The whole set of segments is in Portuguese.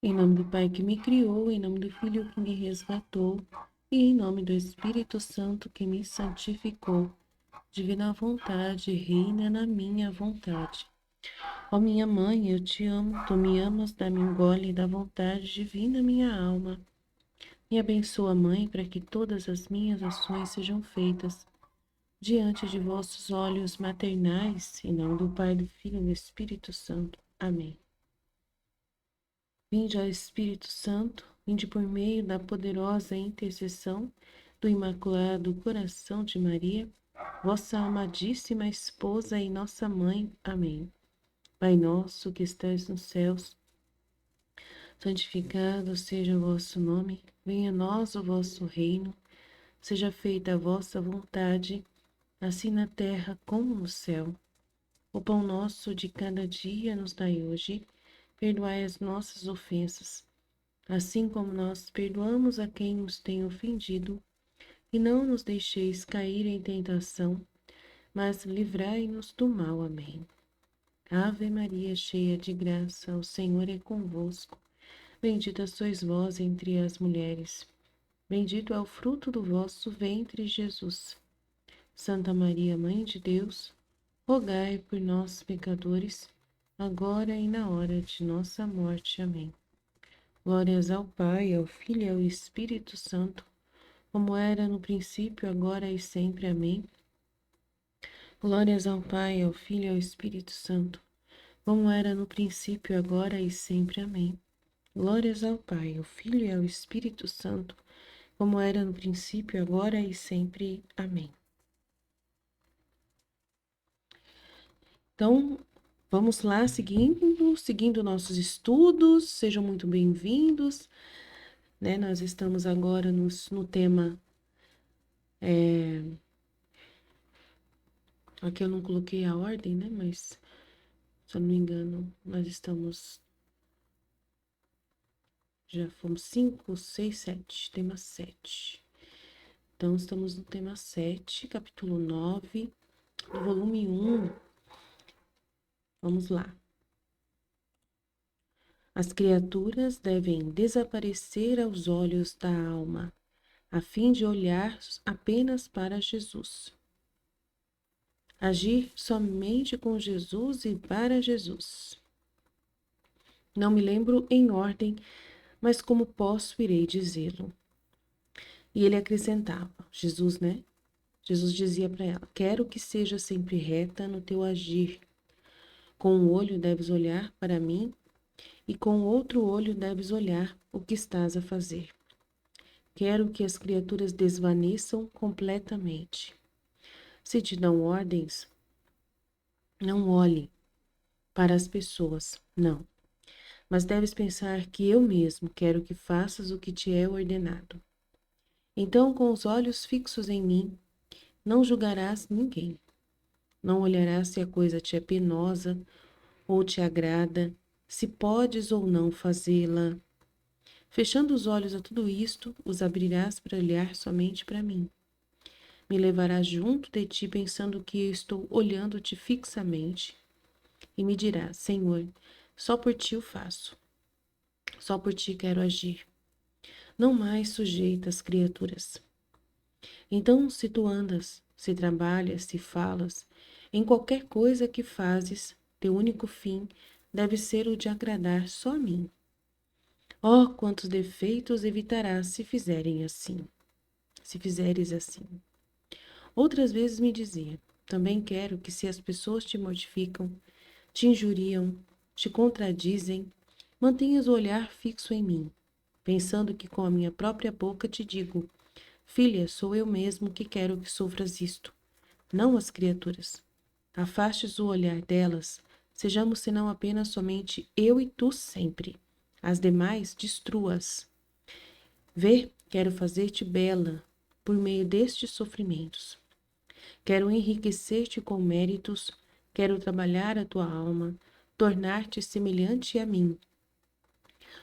Em nome do Pai que me criou, em nome do Filho que me resgatou, e em nome do Espírito Santo que me santificou. Divina vontade, reina na minha vontade. Ó minha mãe, eu te amo, tu me amas, dá-me um gole da vontade divina minha alma. Me abençoa, Mãe, para que todas as minhas ações sejam feitas diante de vossos olhos maternais, em nome do Pai, do Filho e do Espírito Santo. Amém. Vinde, ó Espírito Santo, vinde por meio da poderosa intercessão do Imaculado Coração de Maria, vossa amadíssima esposa e nossa mãe. Amém. Pai nosso que estais nos céus, santificado seja o vosso nome, venha a nós o vosso reino, seja feita a vossa vontade, assim na terra como no céu. O pão nosso de cada dia nos dai hoje, perdoai as nossas ofensas, assim como nós perdoamos a quem nos tem ofendido, e não nos deixeis cair em tentação, mas livrai-nos do mal. Amém. Ave Maria, cheia de graça, o Senhor é convosco. Bendita sois vós entre as mulheres. Bendito é o fruto do vosso ventre, Jesus. Santa Maria, Mãe de Deus, rogai por nós, pecadores, agora e na hora de nossa morte. Amém. Glórias ao Pai, ao Filho e ao Espírito Santo, como era no princípio, agora e sempre. Amém. Glórias ao Pai, ao Filho e ao Espírito Santo, como era no princípio, agora e sempre. Amém. Glórias ao Pai, ao Filho e ao Espírito Santo, como era no princípio, agora e sempre. Amém. Então, vamos lá, seguindo nossos estudos, sejam muito bem-vindos, né? Nós estamos agora no tema, aqui eu não coloquei a ordem, né? Mas, se eu não me engano, nós estamos, já fomos 5, 6, 7, tema 7. Então, estamos no tema 7, capítulo 9, do volume 1. Vamos lá. As criaturas devem desaparecer aos olhos da alma, a fim de olhar apenas para Jesus. Agir somente com Jesus e para Jesus. Não me lembro em ordem, mas como posso, irei dizê-lo. E ele acrescentava, Jesus, né? Jesus dizia para ela, quero que seja sempre reta no teu agir. Com um olho deves olhar para mim e com o outro olho deves olhar o que estás a fazer. Quero que as criaturas desvaneçam completamente. Se te dão ordens, não olhe para as pessoas, não. Mas deves pensar que eu mesmo quero que faças o que te é ordenado. Então, com os olhos fixos em mim, não julgarás ninguém. Não olharás se a coisa te é penosa ou te agrada, se podes ou não fazê-la. Fechando os olhos a tudo isto, os abrirás para olhar somente para mim. Me levarás junto de ti pensando que eu estou olhando-te fixamente e me dirás, Senhor, só por ti o faço, só por ti quero agir, não mais sujeita às criaturas. Então, se tu andas, se trabalhas, se falas, em qualquer coisa que fazes, teu único fim deve ser o de agradar só a mim. Oh, quantos defeitos evitarás se fizerem assim, se fizeres assim. Outras vezes me dizia, também quero que se as pessoas te mortificam, te injuriam, te contradizem, mantenhas o olhar fixo em mim, pensando que com a minha própria boca te digo, filha, sou eu mesmo que quero que sofras isto, não as criaturas. Afastes o olhar delas, sejamos senão apenas somente eu e tu sempre. As demais, destrua-as. Vê, quero fazer-te bela por meio destes sofrimentos. Quero enriquecer-te com méritos, quero trabalhar a tua alma, tornar-te semelhante a mim.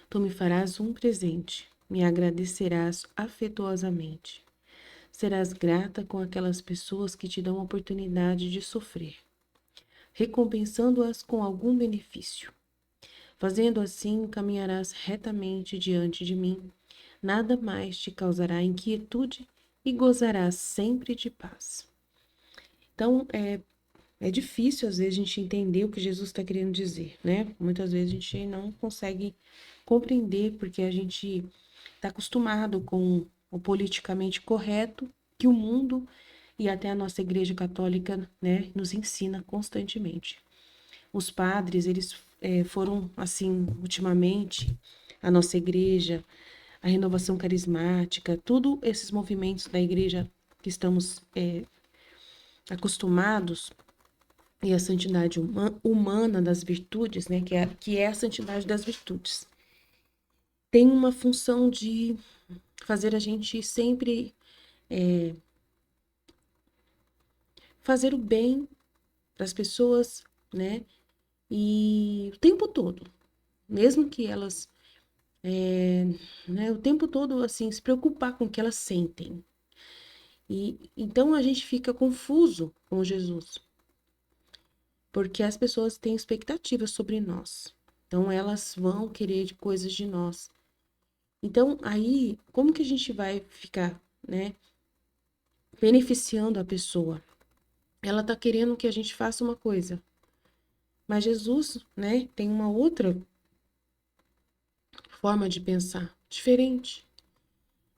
Tu me farás um presente, me agradecerás afetuosamente. Serás grata com aquelas pessoas que te dão a oportunidade de sofrer, recompensando-as com algum benefício. Fazendo assim, caminharás retamente diante de mim, nada mais te causará inquietude e gozarás sempre de paz. Então, é difícil, às vezes, a gente entender o que Jesus está querendo dizer, né? Muitas vezes a gente não consegue compreender, porque a gente está acostumado com o politicamente correto que o mundo e até a nossa Igreja Católica, né, nos ensina constantemente. Os padres, eles foram, assim, ultimamente, a nossa igreja, a renovação carismática, tudo esses movimentos da igreja que estamos acostumados, e a santidade humana das virtudes, né, que é a santidade das virtudes, tem uma função de fazer a gente sempre fazer o bem para as pessoas, né, e o tempo todo, mesmo que elas, né, o tempo todo, assim, se preocupar com o que elas sentem. E então a gente fica confuso com Jesus, porque as pessoas têm expectativas sobre nós. Então elas vão querer de coisas de nós. Então aí, como que a gente vai ficar, né, beneficiando a pessoa? Ela tá querendo que a gente faça uma coisa, mas Jesus, né, tem uma outra forma de pensar, diferente.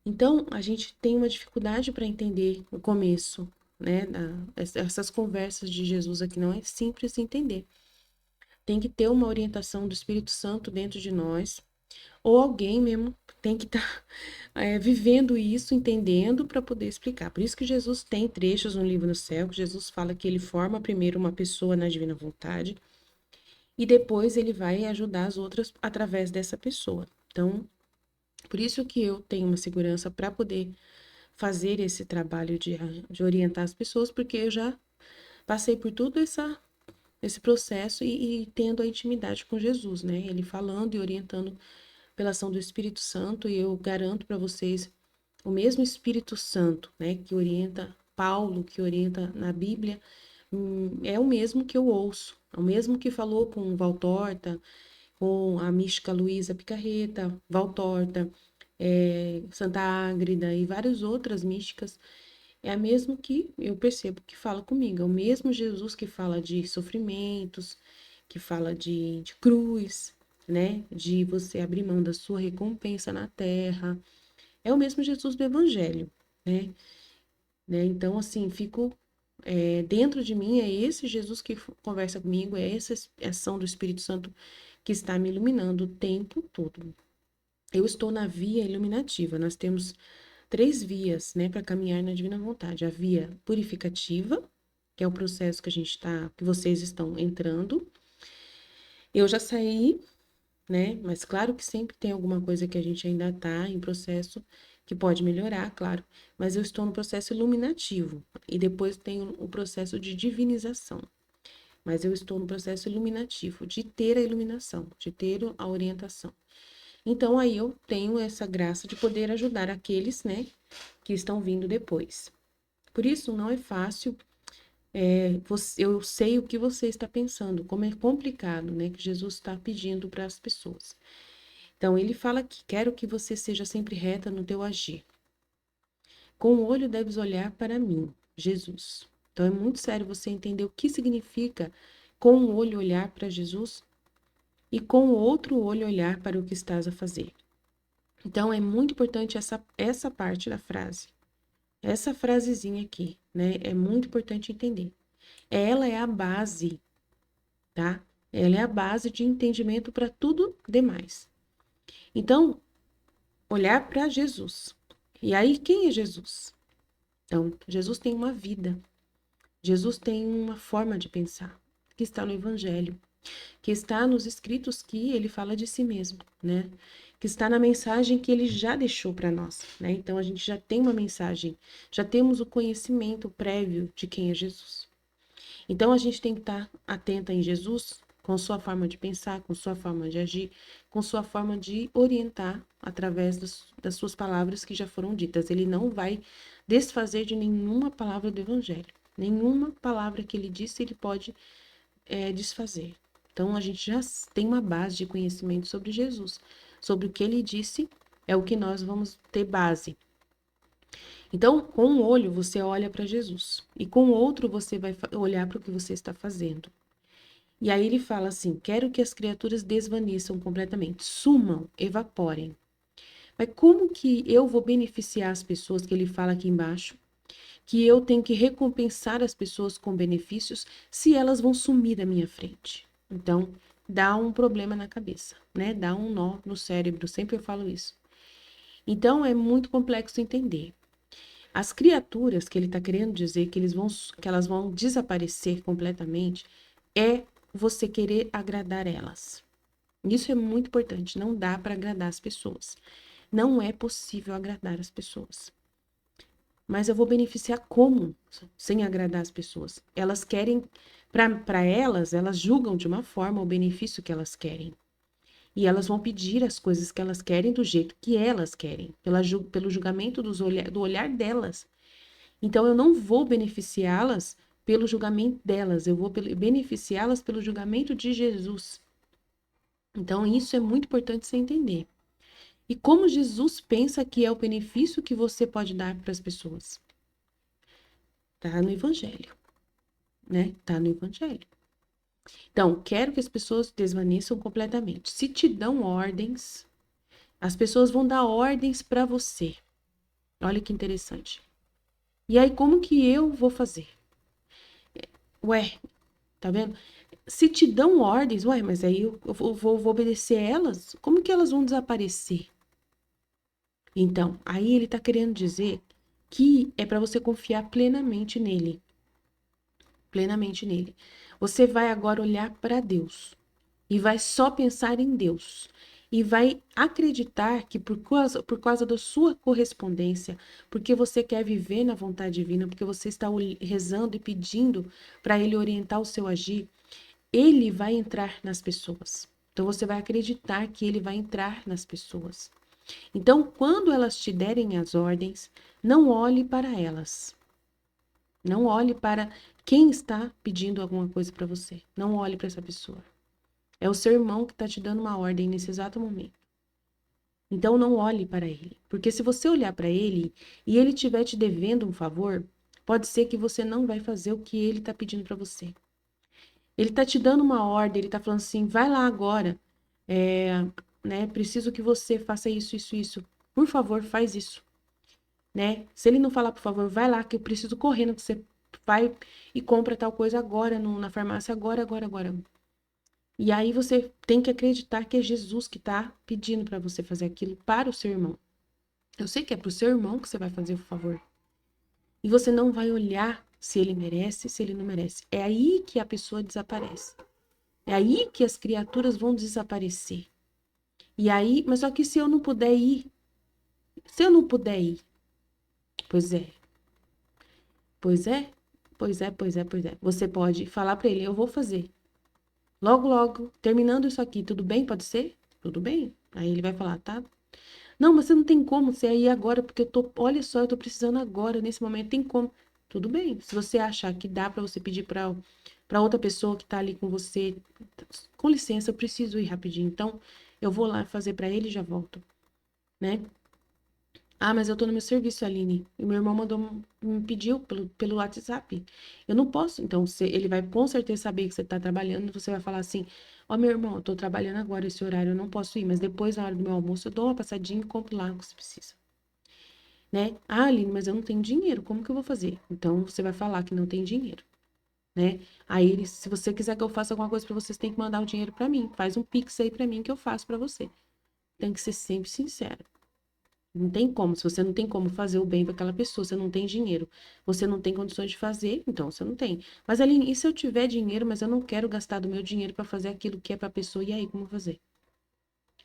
Então, a gente tem uma dificuldade para entender o começo, né? Essas conversas de Jesus aqui não é simples de entender. Tem que ter uma orientação do Espírito Santo dentro de nós, ou alguém mesmo tem que estar vivendo isso, entendendo para poder explicar. Por isso que Jesus tem trechos no livro no céu, que Jesus fala que ele forma primeiro uma pessoa na divina vontade, e depois ele vai ajudar as outras através dessa pessoa. Então, por isso que eu tenho uma segurança para poder fazer esse trabalho de orientar as pessoas, porque eu já passei por tudo esse processo e tendo a intimidade com Jesus, né? Ele falando e orientando pela ação do Espírito Santo, e eu garanto para vocês, o mesmo Espírito Santo, né, que orienta Paulo, que orienta na Bíblia, é o mesmo que eu ouço, é o mesmo que falou com Valtorta, com a mística Luísa Picarreta, Valtorta, Santa Ágreda e várias outras místicas, é a mesma que eu percebo que fala comigo, é o mesmo Jesus que fala de sofrimentos, que fala de cruz, né? De você abrir mão da sua recompensa na terra. É o mesmo Jesus do Evangelho, né? Então, assim, fico dentro de mim, é esse Jesus que conversa comigo, é essa ação do Espírito Santo que está me iluminando o tempo todo. Eu estou na via iluminativa. Nós temos 3 vias, né, para caminhar na divina vontade. A via purificativa, que é o processo que a gente tá, que vocês estão entrando. Eu já saí, né, mas claro que sempre tem alguma coisa que a gente ainda está em processo que pode melhorar, claro, mas eu estou no processo iluminativo e depois tem o processo de divinização. Mas eu estou no processo iluminativo, de ter a iluminação, de ter a orientação. Então, aí eu tenho essa graça de poder ajudar aqueles, né, que estão vindo depois. Por isso, não é fácil. Eu sei o que você está pensando, como é complicado, né, que Jesus está pedindo para as pessoas. Então, ele fala que quero que você seja sempre reta no teu agir. Com o olho deves olhar para mim, Jesus. Então, é muito sério você entender o que significa com o olho olhar para Jesus e com o outro olho olhar para o que estás a fazer. Então, é muito importante essa parte da frase. Essa frasezinha aqui, né? É muito importante entender. Ela é a base, tá? Ela é a base de entendimento para tudo demais. Então, olhar para Jesus. E aí, quem é Jesus? Então, Jesus tem uma vida. Jesus tem uma forma de pensar, que está no Evangelho, que está nos escritos que ele fala de si mesmo, né? Que está na mensagem que ele já deixou para nós, né? Então a gente já tem uma mensagem, já temos o conhecimento prévio de quem é Jesus. Então a gente tem que estar atenta em Jesus, com sua forma de pensar, com sua forma de agir, com sua forma de orientar através das suas palavras que já foram ditas. Ele não vai desfazer de nenhuma palavra do Evangelho. Nenhuma palavra que ele disse ele pode desfazer. Então, a gente já tem uma base de conhecimento sobre Jesus. Sobre o que ele disse, é o que nós vamos ter base. Então, com um olho, você olha para Jesus. E com o outro, você vai olhar para o que você está fazendo. E aí ele fala assim: quero que as criaturas desvaneçam completamente, sumam, evaporem. Mas como que eu vou beneficiar as pessoas que ele fala aqui embaixo? Que eu tenho que recompensar as pessoas com benefícios se elas vão sumir da minha frente. Então, dá um problema na cabeça, né? Dá um nó no cérebro, sempre eu falo isso. Então, é muito complexo entender. As criaturas que ele está querendo dizer que elas vão desaparecer completamente é você querer agradar elas. Isso é muito importante. Não dá para agradar as pessoas. Não é possível agradar as pessoas. Mas eu vou beneficiar como sem agradar as pessoas? Elas querem, para elas, elas julgam de uma forma o benefício que elas querem. E elas vão pedir as coisas que elas querem do jeito que elas querem, pelo julgamento do olhar delas. Então, eu não vou beneficiá-las pelo julgamento delas, eu vou beneficiá-las pelo julgamento de Jesus. Então, isso é muito importante você entender. E como Jesus pensa que é o benefício que você pode dar para as pessoas? Tá no Evangelho, né? Tá no Evangelho. Então, quero que as pessoas desvaneçam completamente. Se te dão ordens, as pessoas vão dar ordens para você. Olha que interessante. E aí, como que eu vou fazer? Ué, tá vendo? Se te dão ordens, ué, mas aí eu vou obedecer elas? Como que elas vão desaparecer? Então, aí ele tá querendo dizer que é para você confiar plenamente nele. Plenamente nele. Você vai agora olhar para Deus e vai só pensar em Deus. E vai acreditar que por causa da sua correspondência, porque você quer viver na vontade divina, porque você está rezando e pedindo para ele orientar o seu agir, ele vai entrar nas pessoas. Então você vai acreditar que ele vai entrar nas pessoas. Então, quando elas te derem as ordens, não olhe para elas. Não olhe para quem está pedindo alguma coisa para você. Não olhe para essa pessoa. É o seu irmão que está te dando uma ordem nesse exato momento. Então, não olhe para ele. Porque se você olhar para ele e ele estiver te devendo um favor, pode ser que você não vai fazer o que ele está pedindo para você. Ele está te dando uma ordem, ele está falando assim, vai lá agora, né? Preciso que você faça isso, isso, isso. Por favor, faz isso, né? Se ele não falar, por favor, vai lá que eu preciso correndo que você vai e compra tal coisa agora na farmácia, agora, agora, agora. E aí você tem que acreditar que é Jesus que está pedindo para você fazer aquilo para o seu irmão. Eu sei que é para o seu irmão que você vai fazer o favor. E você não vai olhar se ele merece, se ele não merece. É aí que a pessoa desaparece. É aí que as criaturas vão desaparecer. E aí, mas só que se eu não puder ir, se eu não puder ir, pois é, pois é, pois é, pois é, pois é. Você pode falar para ele, eu vou fazer. Logo, logo, terminando isso aqui, tudo bem? Pode ser? Tudo bem. Aí ele vai falar, tá? Não, mas você não tem como você ir agora, porque olha só, eu tô precisando agora, nesse momento, tem como. Tudo bem. Se você achar que dá para você pedir para outra pessoa que tá ali com você, com licença, eu preciso ir rapidinho. Então, eu vou lá fazer para ele e já volto, né? Ah, mas eu tô no meu serviço, Aline. E meu irmão me pediu pelo WhatsApp. Eu não posso. Então, ele vai com certeza saber que você tá trabalhando. Você vai falar assim: ó, meu irmão, eu tô trabalhando agora esse horário, eu não posso ir, mas depois, na hora do meu almoço, eu dou uma passadinha e compro lá o que você precisa. Né? Ah, Aline, mas eu não tenho dinheiro, como que eu vou fazer? Então, você vai falar que não tem dinheiro, né? Aí, se você quiser que eu faça alguma coisa pra você, você tem que mandar o dinheiro pra mim. Faz um Pix aí pra mim que eu faço pra você. Tem que ser sempre sincero. Não tem como. Se você não tem como fazer o bem para aquela pessoa, você não tem dinheiro, você não tem condições de fazer, então você não tem. Mas, Aline, e se eu tiver dinheiro, mas eu não quero gastar do meu dinheiro para fazer aquilo que é para a pessoa, e aí, como fazer?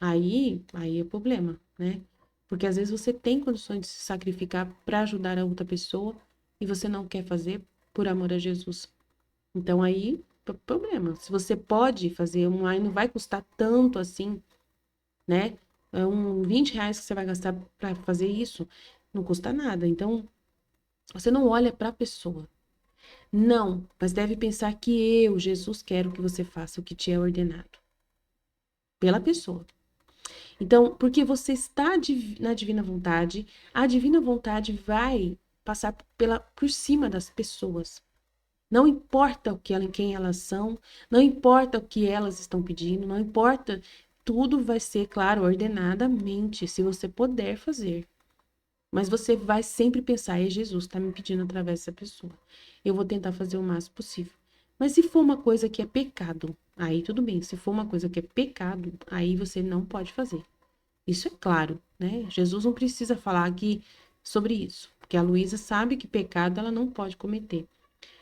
Aí é problema, né? Porque às vezes você tem condições de se sacrificar para ajudar a outra pessoa e você não quer fazer por amor a Jesus. Então aí, problema. Se você pode fazer aí não vai custar tanto assim, né? É R$ 20 que você vai gastar para fazer isso, não custa nada. Então, você não olha para a pessoa. Não, mas deve pensar que eu, Jesus, quero que você faça o que te é ordenado pela pessoa. Então, porque você está na divina vontade, a divina vontade vai passar por cima das pessoas. Não importa quem elas são, não importa o que elas estão pedindo, não importa, tudo vai ser, claro, ordenadamente, se você puder fazer. Mas você vai sempre pensar, é Jesus que está me pedindo através dessa pessoa. Eu vou tentar fazer o máximo possível. Mas se for uma coisa que é pecado, aí tudo bem. Se for uma coisa que é pecado, aí você não pode fazer. Isso é claro, né? Jesus não precisa falar aqui sobre isso, porque a Luísa sabe que pecado ela não pode cometer.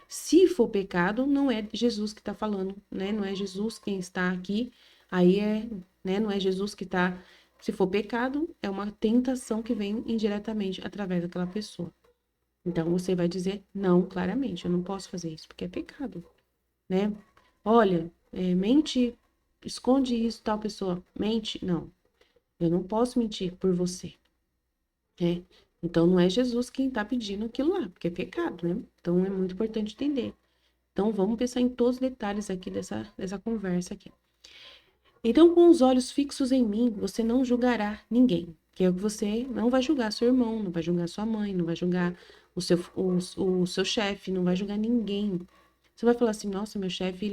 Se for pecado, não é Jesus que está falando, né? Não é Jesus quem está aqui, aí né? Não é Jesus que está. Se for pecado, é uma tentação que vem indiretamente através daquela pessoa. Então você vai dizer não claramente, eu não posso fazer isso porque é pecado, né? Olha, mente, esconde isso, tal pessoa, mente, não, eu não posso mentir por você, né? Então não é Jesus quem está pedindo aquilo lá, porque é pecado, né? Então é muito importante entender. Então, vamos pensar em todos os detalhes aqui dessa conversa aqui. Então, com os olhos fixos em mim, você não julgará ninguém. Que é o que você não vai julgar seu irmão, não vai julgar sua mãe, não vai julgar o seu chefe, não vai julgar ninguém. Você vai falar assim, nossa, meu chefe,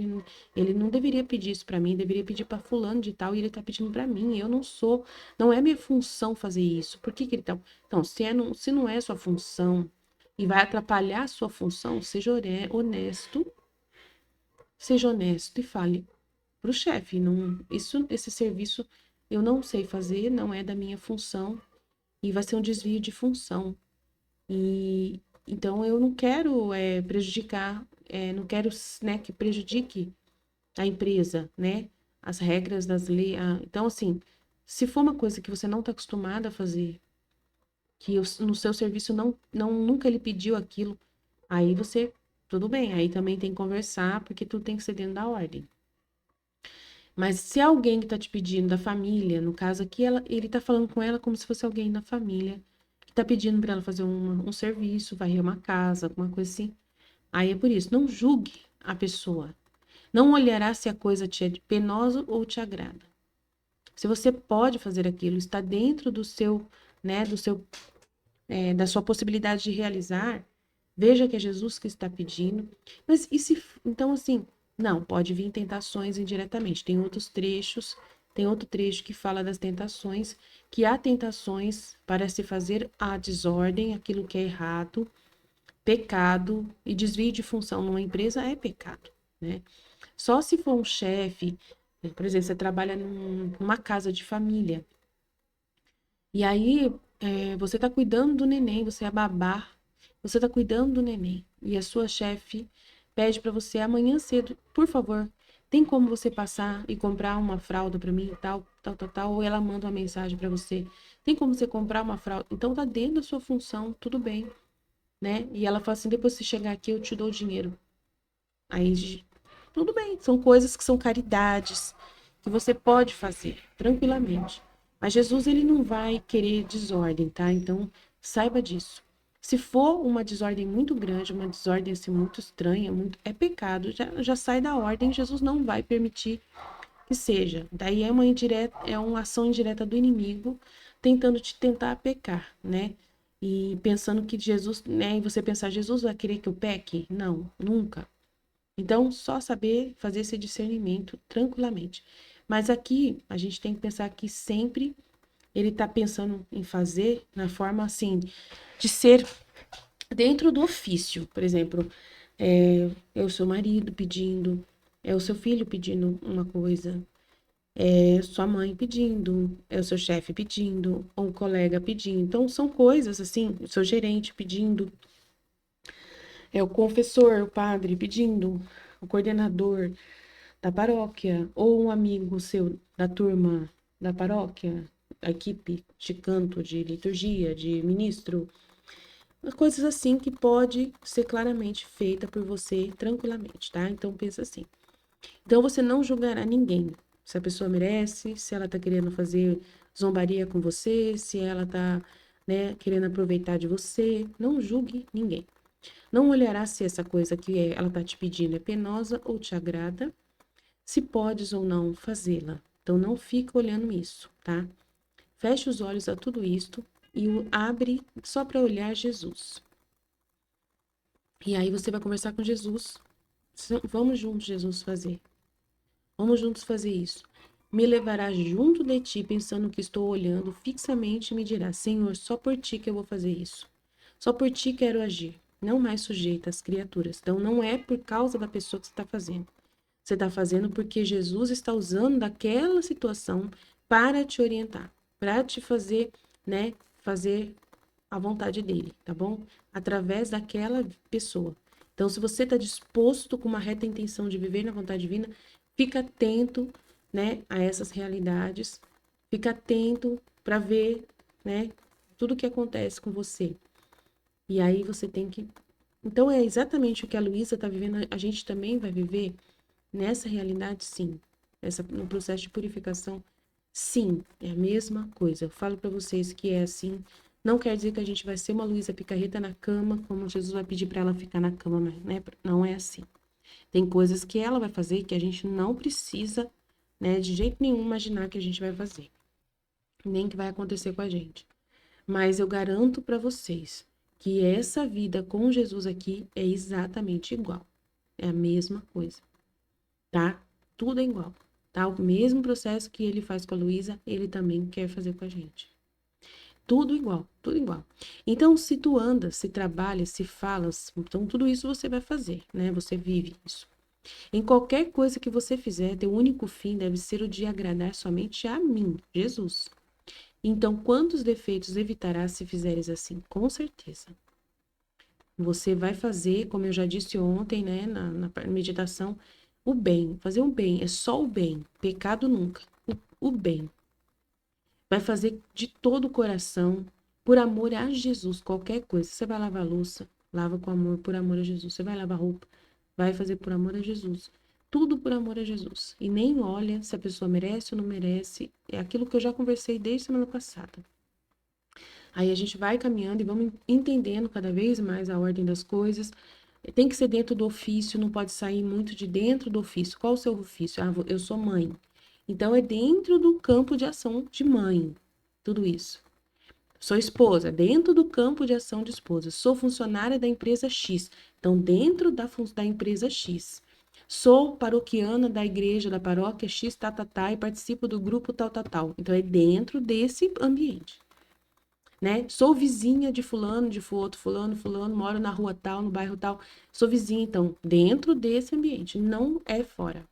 ele não deveria pedir isso para mim, deveria pedir para fulano de tal, e ele tá pedindo para mim, eu não sou, não é minha função fazer isso. Por que que ele tá... Então, se não é sua função e vai atrapalhar a sua função, honesto. Seja honesto e fale para o chefe, não, esse serviço eu não sei fazer, não é da minha função e vai ser um desvio de função. E então eu não quero prejudicar, não quero, né, que prejudique a empresa, né? As regras das leis. Então, assim, se for uma coisa que você não está acostumada a fazer, que no seu serviço nunca ele pediu aquilo, aí você, tudo bem, aí também tem que conversar, porque tudo tem que ser dentro da ordem. Mas se é alguém que tá te pedindo da família, no caso aqui, ele tá falando com ela como se fosse alguém da família, que tá pedindo para ela fazer um serviço, varrer uma casa, alguma coisa assim. Aí é por isso, não julgue a pessoa. Não olhará se a coisa te é penosa ou te agrada. Se você pode fazer aquilo, está dentro do seu, né, da sua possibilidade de realizar, veja que é Jesus que está pedindo. Mas e se, então assim, não, pode vir tentações indiretamente. Tem outro trecho que fala das tentações, que há tentações para se fazer a desordem, aquilo que é errado, pecado e desvio de função numa empresa é pecado, né? Só se for um chefe, por exemplo, você trabalha numa casa de família, e aí você está cuidando do neném, você é babá, você está cuidando do neném, e a sua chefe pede para você amanhã cedo, por favor, tem como você passar e comprar uma fralda para mim, tal, tal, tal, tal, ou ela manda uma mensagem para você, tem como você comprar uma fralda? Então tá dentro da sua função, tudo bem, né? E ela fala assim, depois que você chegar aqui eu te dou o dinheiro. Aí, tudo bem, são coisas que são caridades, que você pode fazer tranquilamente. Mas Jesus, ele não vai querer desordem, tá? Então, saiba disso. Se for uma desordem muito grande, uma desordem assim, muito estranha, é pecado, já sai da ordem, Jesus não vai permitir que seja. Daí é uma ação indireta do inimigo tentando te tentar pecar, né? E pensando que Jesus, né? E você pensar, Jesus vai querer que eu peque? Não, nunca. Então, só saber fazer esse discernimento tranquilamente. Mas aqui, a gente tem que pensar que sempre ele está pensando em fazer na forma assim, de ser dentro do ofício. Por exemplo, é o seu marido pedindo, é o seu filho pedindo uma coisa, é sua mãe pedindo, é o seu chefe pedindo, ou um colega pedindo. Então, são coisas assim, o seu gerente pedindo, é o confessor, o padre pedindo, o coordenador da paróquia, ou um amigo seu da turma da paróquia, a equipe de canto, de liturgia, de ministro, coisas assim que pode ser claramente feita por você tranquilamente, tá? Então pensa assim. Então você não julgará ninguém. Se a pessoa merece, se ela tá querendo fazer zombaria com você, se ela tá, né, querendo aproveitar de você, não julgue ninguém. Não olhará se essa coisa que ela está te pedindo é penosa ou te agrada, se podes ou não fazê-la. Então, não fica olhando isso, tá? Feche os olhos a tudo isto e o abre só para olhar Jesus. E aí você vai conversar com Jesus. Vamos juntos, Jesus, fazer. Vamos juntos fazer isso. Me levará junto de ti, pensando que estou olhando fixamente, e me dirá: Senhor, só por ti que eu vou fazer isso. Só por ti quero agir, não mais sujeita às criaturas. Então, não é por causa da pessoa que você está fazendo. Você está fazendo porque Jesus está usando daquela situação para te orientar, para te fazer, né, fazer a vontade dele, tá bom? Através daquela pessoa. Então, se você está disposto com uma reta intenção de viver na vontade divina, fica atento, né, a essas realidades, fica atento para ver, né, tudo que acontece com você. E aí você tem que. Então, é exatamente o que a Luísa está vivendo, a gente também vai viver nessa realidade, sim. No processo de purificação, sim, é a mesma coisa. Eu falo para vocês que é assim. Não quer dizer que a gente vai ser uma Luísa picareta na cama, como Jesus vai pedir para ela ficar na cama, mas né? Não é assim. Tem coisas que ela vai fazer que a gente não precisa, né, de jeito nenhum imaginar que a gente vai fazer, nem que vai acontecer com a gente. Mas eu garanto para vocês que essa vida com Jesus aqui é exatamente igual. É a mesma coisa, tá? Tudo é igual, tá? O mesmo processo que ele faz com a Luísa, ele também quer fazer com a gente. Tudo igual, tudo igual. Então, se tu anda, se trabalha, se fala, então tudo isso você vai fazer, né? Você vive isso. Em qualquer coisa que você fizer, teu único fim deve ser o de agradar somente a mim, Jesus. Então, quantos defeitos evitarás se fizeres assim? Com certeza. Você vai fazer, como eu já disse ontem, né, na meditação, o bem. Fazer o bem, é só o bem. Pecado nunca. O bem. Vai fazer de todo o coração, por amor a Jesus, qualquer coisa. Você vai lavar a louça, lava com amor, por amor a Jesus. Você vai lavar roupa, vai fazer por amor a Jesus. Tudo por amor a Jesus. E nem olha se a pessoa merece ou não merece. É aquilo que eu já conversei desde semana passada. Aí a gente vai caminhando e vamos entendendo cada vez mais a ordem das coisas. Tem que ser dentro do ofício, não pode sair muito de dentro do ofício. Qual o seu ofício? Ah, eu sou mãe. Então é dentro do campo de ação de mãe, tudo isso. Sou esposa, dentro do campo de ação de esposa. Sou funcionária da empresa X, então dentro da empresa X. Sou paroquiana da igreja, da paróquia X, e participo do grupo tal, tal, tal. Então é dentro desse ambiente, né? Sou vizinha de fulano, de outro fulano, moro na rua tal, no bairro tal. Sou vizinha, então, dentro desse ambiente, não é fora,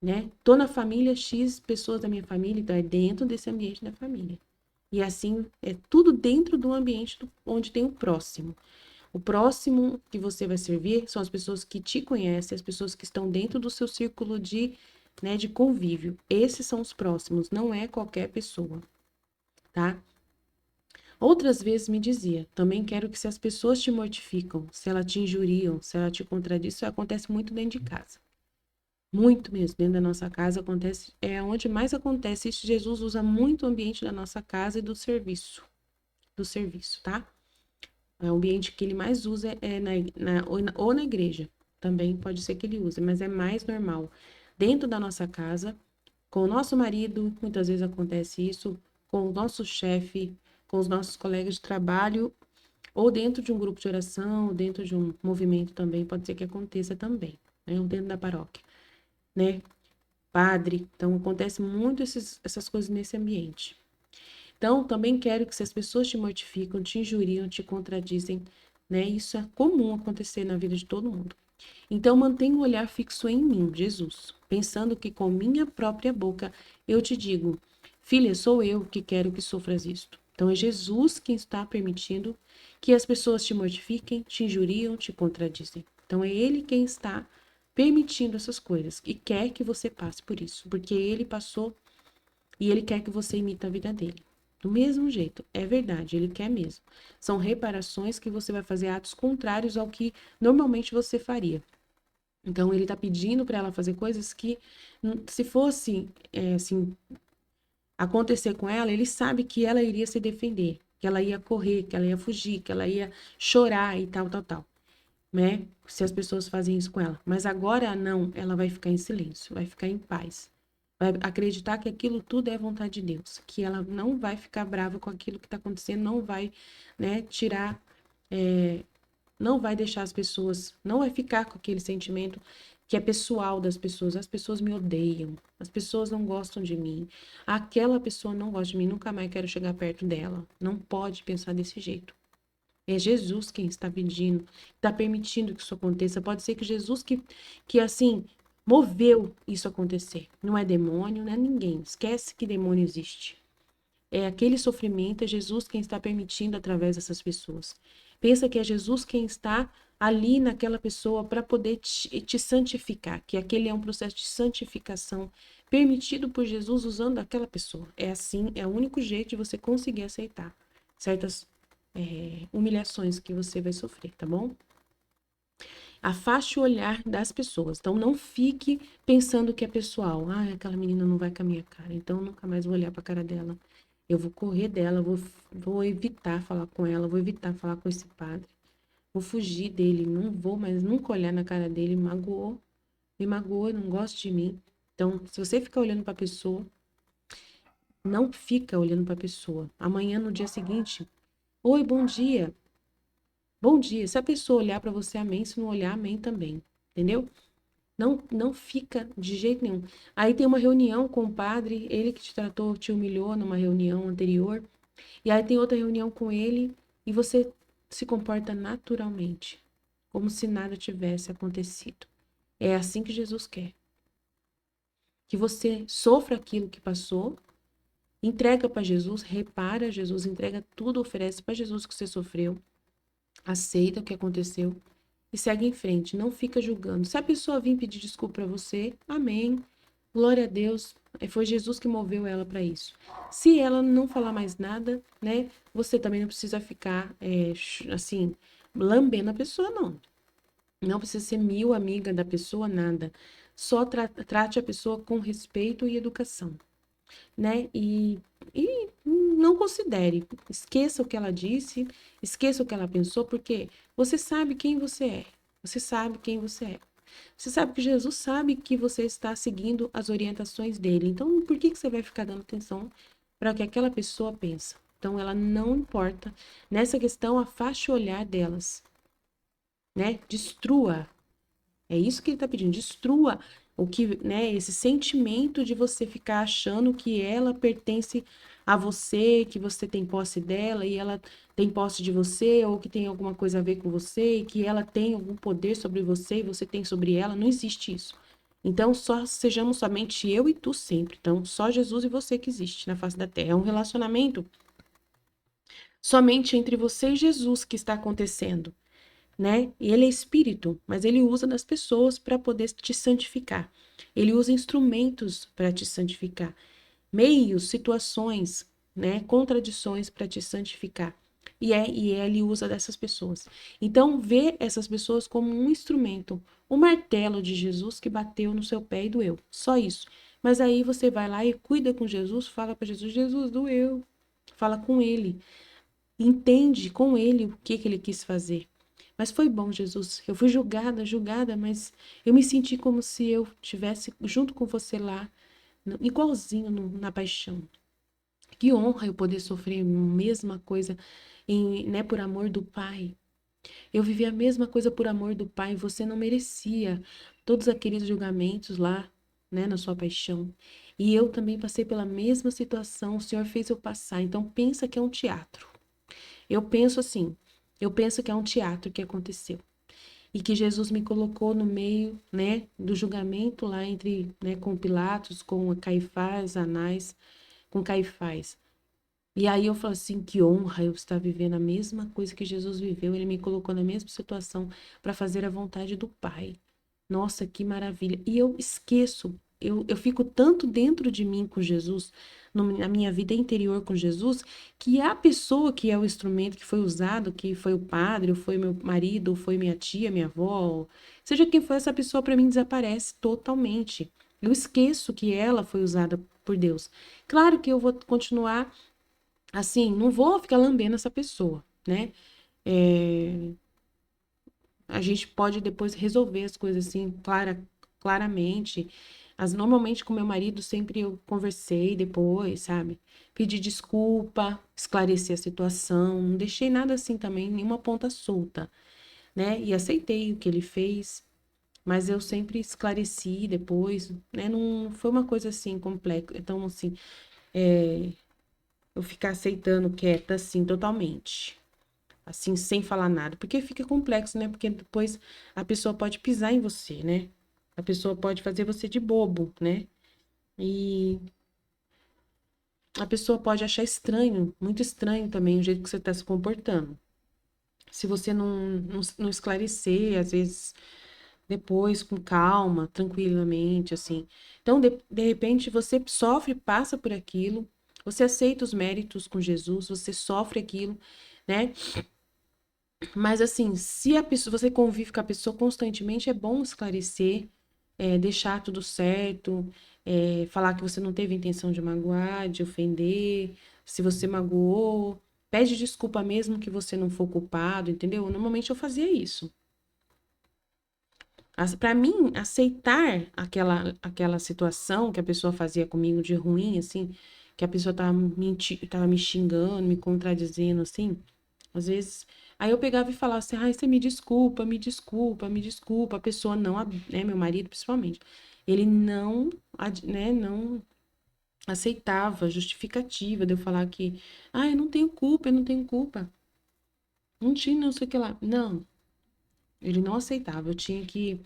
né? Tô na família X, pessoas da minha família, então é dentro desse ambiente da família. E assim, é tudo dentro do ambiente onde tem o próximo. O próximo que você vai servir são as pessoas que te conhecem, as pessoas que estão dentro do seu círculo né, de convívio. Esses são os próximos, não é qualquer pessoa, tá? Outras vezes me dizia, também quero que se as pessoas te mortificam, se elas te injuriam, se ela te contradiz, isso acontece muito dentro de casa. Muito mesmo, dentro da nossa casa acontece, é onde mais acontece isso. Jesus usa muito o ambiente da nossa casa e do serviço, tá? É o ambiente que ele mais usa é ou na igreja, também pode ser que ele use, mas é mais normal. Dentro da nossa casa, com o nosso marido, muitas vezes acontece isso, com o nosso chefe, com os nossos colegas de trabalho, ou dentro de um grupo de oração, ou dentro de um movimento também, pode ser que aconteça também, né? Ou dentro da paróquia, né? Padre, então acontece muito essas coisas nesse ambiente. Então, também quero que se as pessoas te mortificam, te injuriam, te contradizem, né? Isso é comum acontecer na vida de todo mundo. Então, mantenha o olhar fixo em mim, Jesus, pensando que com minha própria boca eu te digo, filha, sou eu que quero que sofras isto. Então, é Jesus quem está permitindo que as pessoas te mortifiquem, te injuriam, te contradizem. Então, é Ele quem está permitindo essas coisas e quer que você passe por isso, porque Ele passou e Ele quer que você imite a vida dele. Do mesmo jeito, é verdade, Ele quer mesmo. São reparações que você vai fazer atos contrários ao que normalmente você faria. Então, ele está pedindo para ela fazer coisas que, se fosse assim, acontecer com ela, ele sabe que ela iria se defender. que ela ia correr, que ela ia fugir, que ela ia chorar e tal, tal, tal, né? Se as pessoas fazem isso com ela. Mas agora não, ela vai ficar em silêncio, vai ficar em paz. Vai acreditar que aquilo tudo é vontade de Deus, que ela não vai ficar brava com aquilo que está acontecendo, não vai, né, tirar, não vai deixar as pessoas, não vai ficar com aquele sentimento que é pessoal das pessoas. As pessoas me odeiam, as pessoas não gostam de mim, aquela pessoa não gosta de mim, nunca mais quero chegar perto dela. Não pode pensar desse jeito. É Jesus quem está pedindo, está permitindo que isso aconteça. Pode ser que Jesus que assim, moveu isso acontecer. Não é demônio, não é ninguém. Esquece que demônio existe. É aquele sofrimento, é Jesus quem está permitindo através dessas pessoas. Pensa que é Jesus quem está ali naquela pessoa para poder te santificar, que aquele é um processo de santificação permitido por Jesus usando aquela pessoa. É assim, é o único jeito de você conseguir aceitar certas humilhações que você vai sofrer, tá bom? Afaste o olhar das pessoas. Então, não fique pensando que é pessoal. Ah, aquela menina não vai com a minha cara, então eu nunca mais vou olhar para a cara dela. Eu vou correr dela, vou evitar falar com ela, vou evitar falar com esse padre. Vou fugir dele, não vou mais nunca olhar na cara dele. Me magoou, não gosta de mim. Então, se você ficar olhando para a pessoa, não fica olhando para a pessoa. Amanhã, no dia seguinte, oi, bom dia. Bom dia. Se a pessoa olhar para você, amém. Se não olhar, amém também. Entendeu? Não fica de jeito nenhum. Aí tem uma reunião com o padre, ele que te tratou, te humilhou numa reunião anterior. E aí tem outra reunião com ele e você se comporta naturalmente, como se nada tivesse acontecido. É assim que Jesus quer. Que você sofra aquilo que passou, entrega para Jesus, repara Jesus, entrega tudo, oferece para Jesus o que você sofreu, aceita o que aconteceu e segue em frente, não fica julgando. Se a pessoa vir pedir desculpa para você, amém. Glória a Deus, foi Jesus que moveu ela para isso. Se ela não falar mais nada, né, você também não precisa ficar assim, lambendo a pessoa, não. Não precisa ser mil amiga da pessoa, nada. Só trate a pessoa com respeito e educação, né? E não considere, esqueça o que ela disse, esqueça o que ela pensou, porque você sabe quem você é. Você sabe quem você é. Você sabe que Jesus sabe que você está seguindo as orientações dele. Então, por que você vai ficar dando atenção para o que aquela pessoa pensa? Então, ela não importa. Nessa questão, afaste o olhar delas, né? Destrua. É isso que ele está pedindo. Destrua o que, né? Esse sentimento de você ficar achando que ela pertence a você, que você tem posse dela e ela tem posse de você, ou que tem alguma coisa a ver com você, e que ela tem algum poder sobre você e você tem sobre ela. Não existe isso. Então, só sejamos somente eu e tu sempre. Então, só Jesus e você que existe na face da terra. É um relacionamento somente entre você e Jesus que está acontecendo, né? E ele é espírito, mas ele usa das pessoas para poder te santificar. Ele usa instrumentos para te santificar, meios, situações, né? Contradições para te santificar. E ele usa dessas pessoas. Então, vê essas pessoas como um instrumento, o martelo de Jesus que bateu no seu pé e doeu. Só isso. Mas aí você vai lá e cuida com Jesus, fala para Jesus, Jesus doeu. Fala com ele, entende com ele o que ele quis fazer. Mas foi bom, Jesus. Eu fui julgada, mas eu me senti como se eu tivesse junto com você lá, igualzinho na paixão. Que honra eu poder sofrer a mesma coisa né, por amor do Pai. Eu vivi a mesma coisa por amor do Pai. Você não merecia todos aqueles julgamentos lá, né, na sua paixão. E eu também passei pela mesma situação. O Senhor fez eu passar. Então pensa que é um teatro. Eu penso assim. Eu penso que é um teatro que aconteceu e que Jesus me colocou no meio, né, do julgamento lá entre, né, com Pilatos, com Caifás, Anás, com Caifás. E aí eu falo assim, que honra eu estar vivendo a mesma coisa que Jesus viveu, ele me colocou na mesma situação para fazer a vontade do Pai. Nossa, que maravilha. E eu esqueço, eu fico tanto dentro de mim com Jesus, na minha vida interior com Jesus, que a pessoa que é o instrumento que foi usado, que foi o padre, ou foi meu marido, ou foi minha tia, minha avó, seja quem for essa pessoa, para mim desaparece totalmente. Eu esqueço que ela foi usada por Deus. Claro que eu vou continuar assim, não vou ficar lambendo essa pessoa, né? É, a gente pode depois resolver as coisas assim, claramente. Normalmente com meu marido sempre eu conversei depois, sabe? Pedi desculpa, esclareci a situação, não deixei nada assim também, nenhuma ponta solta, né? E aceitei o que ele fez, mas eu sempre esclareci depois, né? Não foi uma coisa assim complexa, então assim, eu ficar aceitando quieta assim totalmente. Assim, sem falar nada, porque fica complexo, né? Porque depois a pessoa pode pisar em você, né? A pessoa pode fazer você de bobo, né? E a pessoa pode achar estranho, muito estranho também o jeito que você está se comportando. Se você não esclarecer, às vezes, depois, com calma, tranquilamente, assim. Então, de repente, você sofre, passa por aquilo, você aceita os méritos com Jesus, você sofre aquilo, né? Mas assim, se a pessoa, você convive com a pessoa constantemente, é bom esclarecer, deixar tudo certo, falar que você não teve intenção de magoar, de ofender, se você magoou, pede desculpa mesmo que você não for culpado, entendeu? Normalmente eu fazia isso. Para mim, aceitar aquela situação que a pessoa fazia comigo de ruim, assim, que a pessoa tava me xingando, me contradizendo, assim, às vezes, aí eu pegava e falava assim, ai, você me desculpa, me desculpa, me desculpa. A pessoa não, né, meu marido principalmente, ele não, né, não aceitava justificativa de eu falar que, ah, eu não tenho culpa, eu não tenho culpa. Não tinha, não sei o que lá. Não, ele não aceitava. Eu tinha que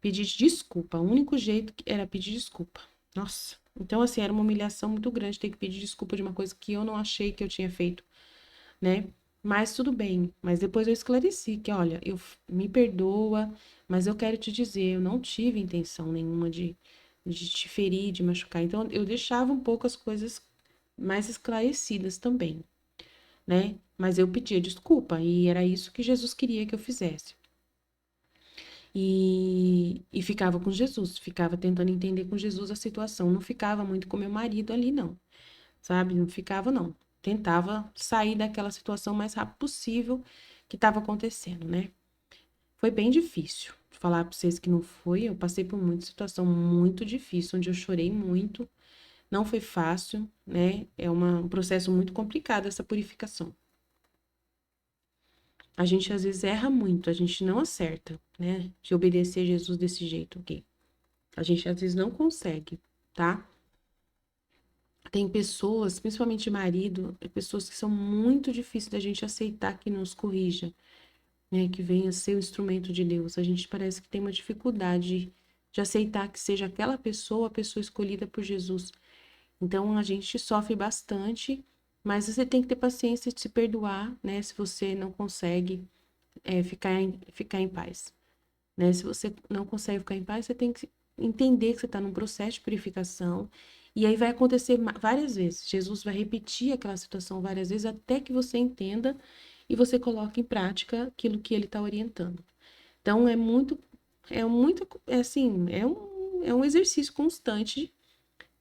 pedir desculpa. O único jeito era pedir desculpa. Nossa. Então, assim, era uma humilhação muito grande ter que pedir desculpa de uma coisa que eu não achei que eu tinha feito, né? Mas tudo bem. Mas depois eu esclareci que, olha, me perdoa, mas eu quero te dizer, eu não tive intenção nenhuma de te ferir, de machucar. Então eu deixava um pouco as coisas mais esclarecidas também, né? Mas eu pedia desculpa e era isso que Jesus queria que eu fizesse. E ficava com Jesus, ficava tentando entender com Jesus a situação. Não ficava muito com meu marido ali, não, sabe? Não ficava, não. Tentava sair daquela situação o mais rápido possível que estava acontecendo, né? Foi bem difícil. Falar para vocês que não foi, eu passei por muita situação muito difícil, onde eu chorei muito. Não foi fácil, né? É um processo muito complicado essa purificação. A gente às vezes erra muito, a gente não acerta, né? De obedecer a Jesus desse jeito, ok? A gente às vezes não consegue, tá? Tem pessoas, principalmente marido, pessoas que são muito difíceis da gente aceitar que nos corrija, né, que venha ser o instrumento de Deus. A gente parece que tem uma dificuldade de aceitar que seja aquela pessoa a pessoa escolhida por Jesus. Então a gente sofre bastante, mas você tem que ter paciência de se perdoar, né, se você não consegue ficar em paz, né? Se você não consegue ficar em paz, você tem que entender que você está num processo de purificação. E aí vai acontecer várias vezes. Jesus vai repetir aquela situação várias vezes até que você entenda e você coloque em prática aquilo que ele está orientando. Então é um exercício constante,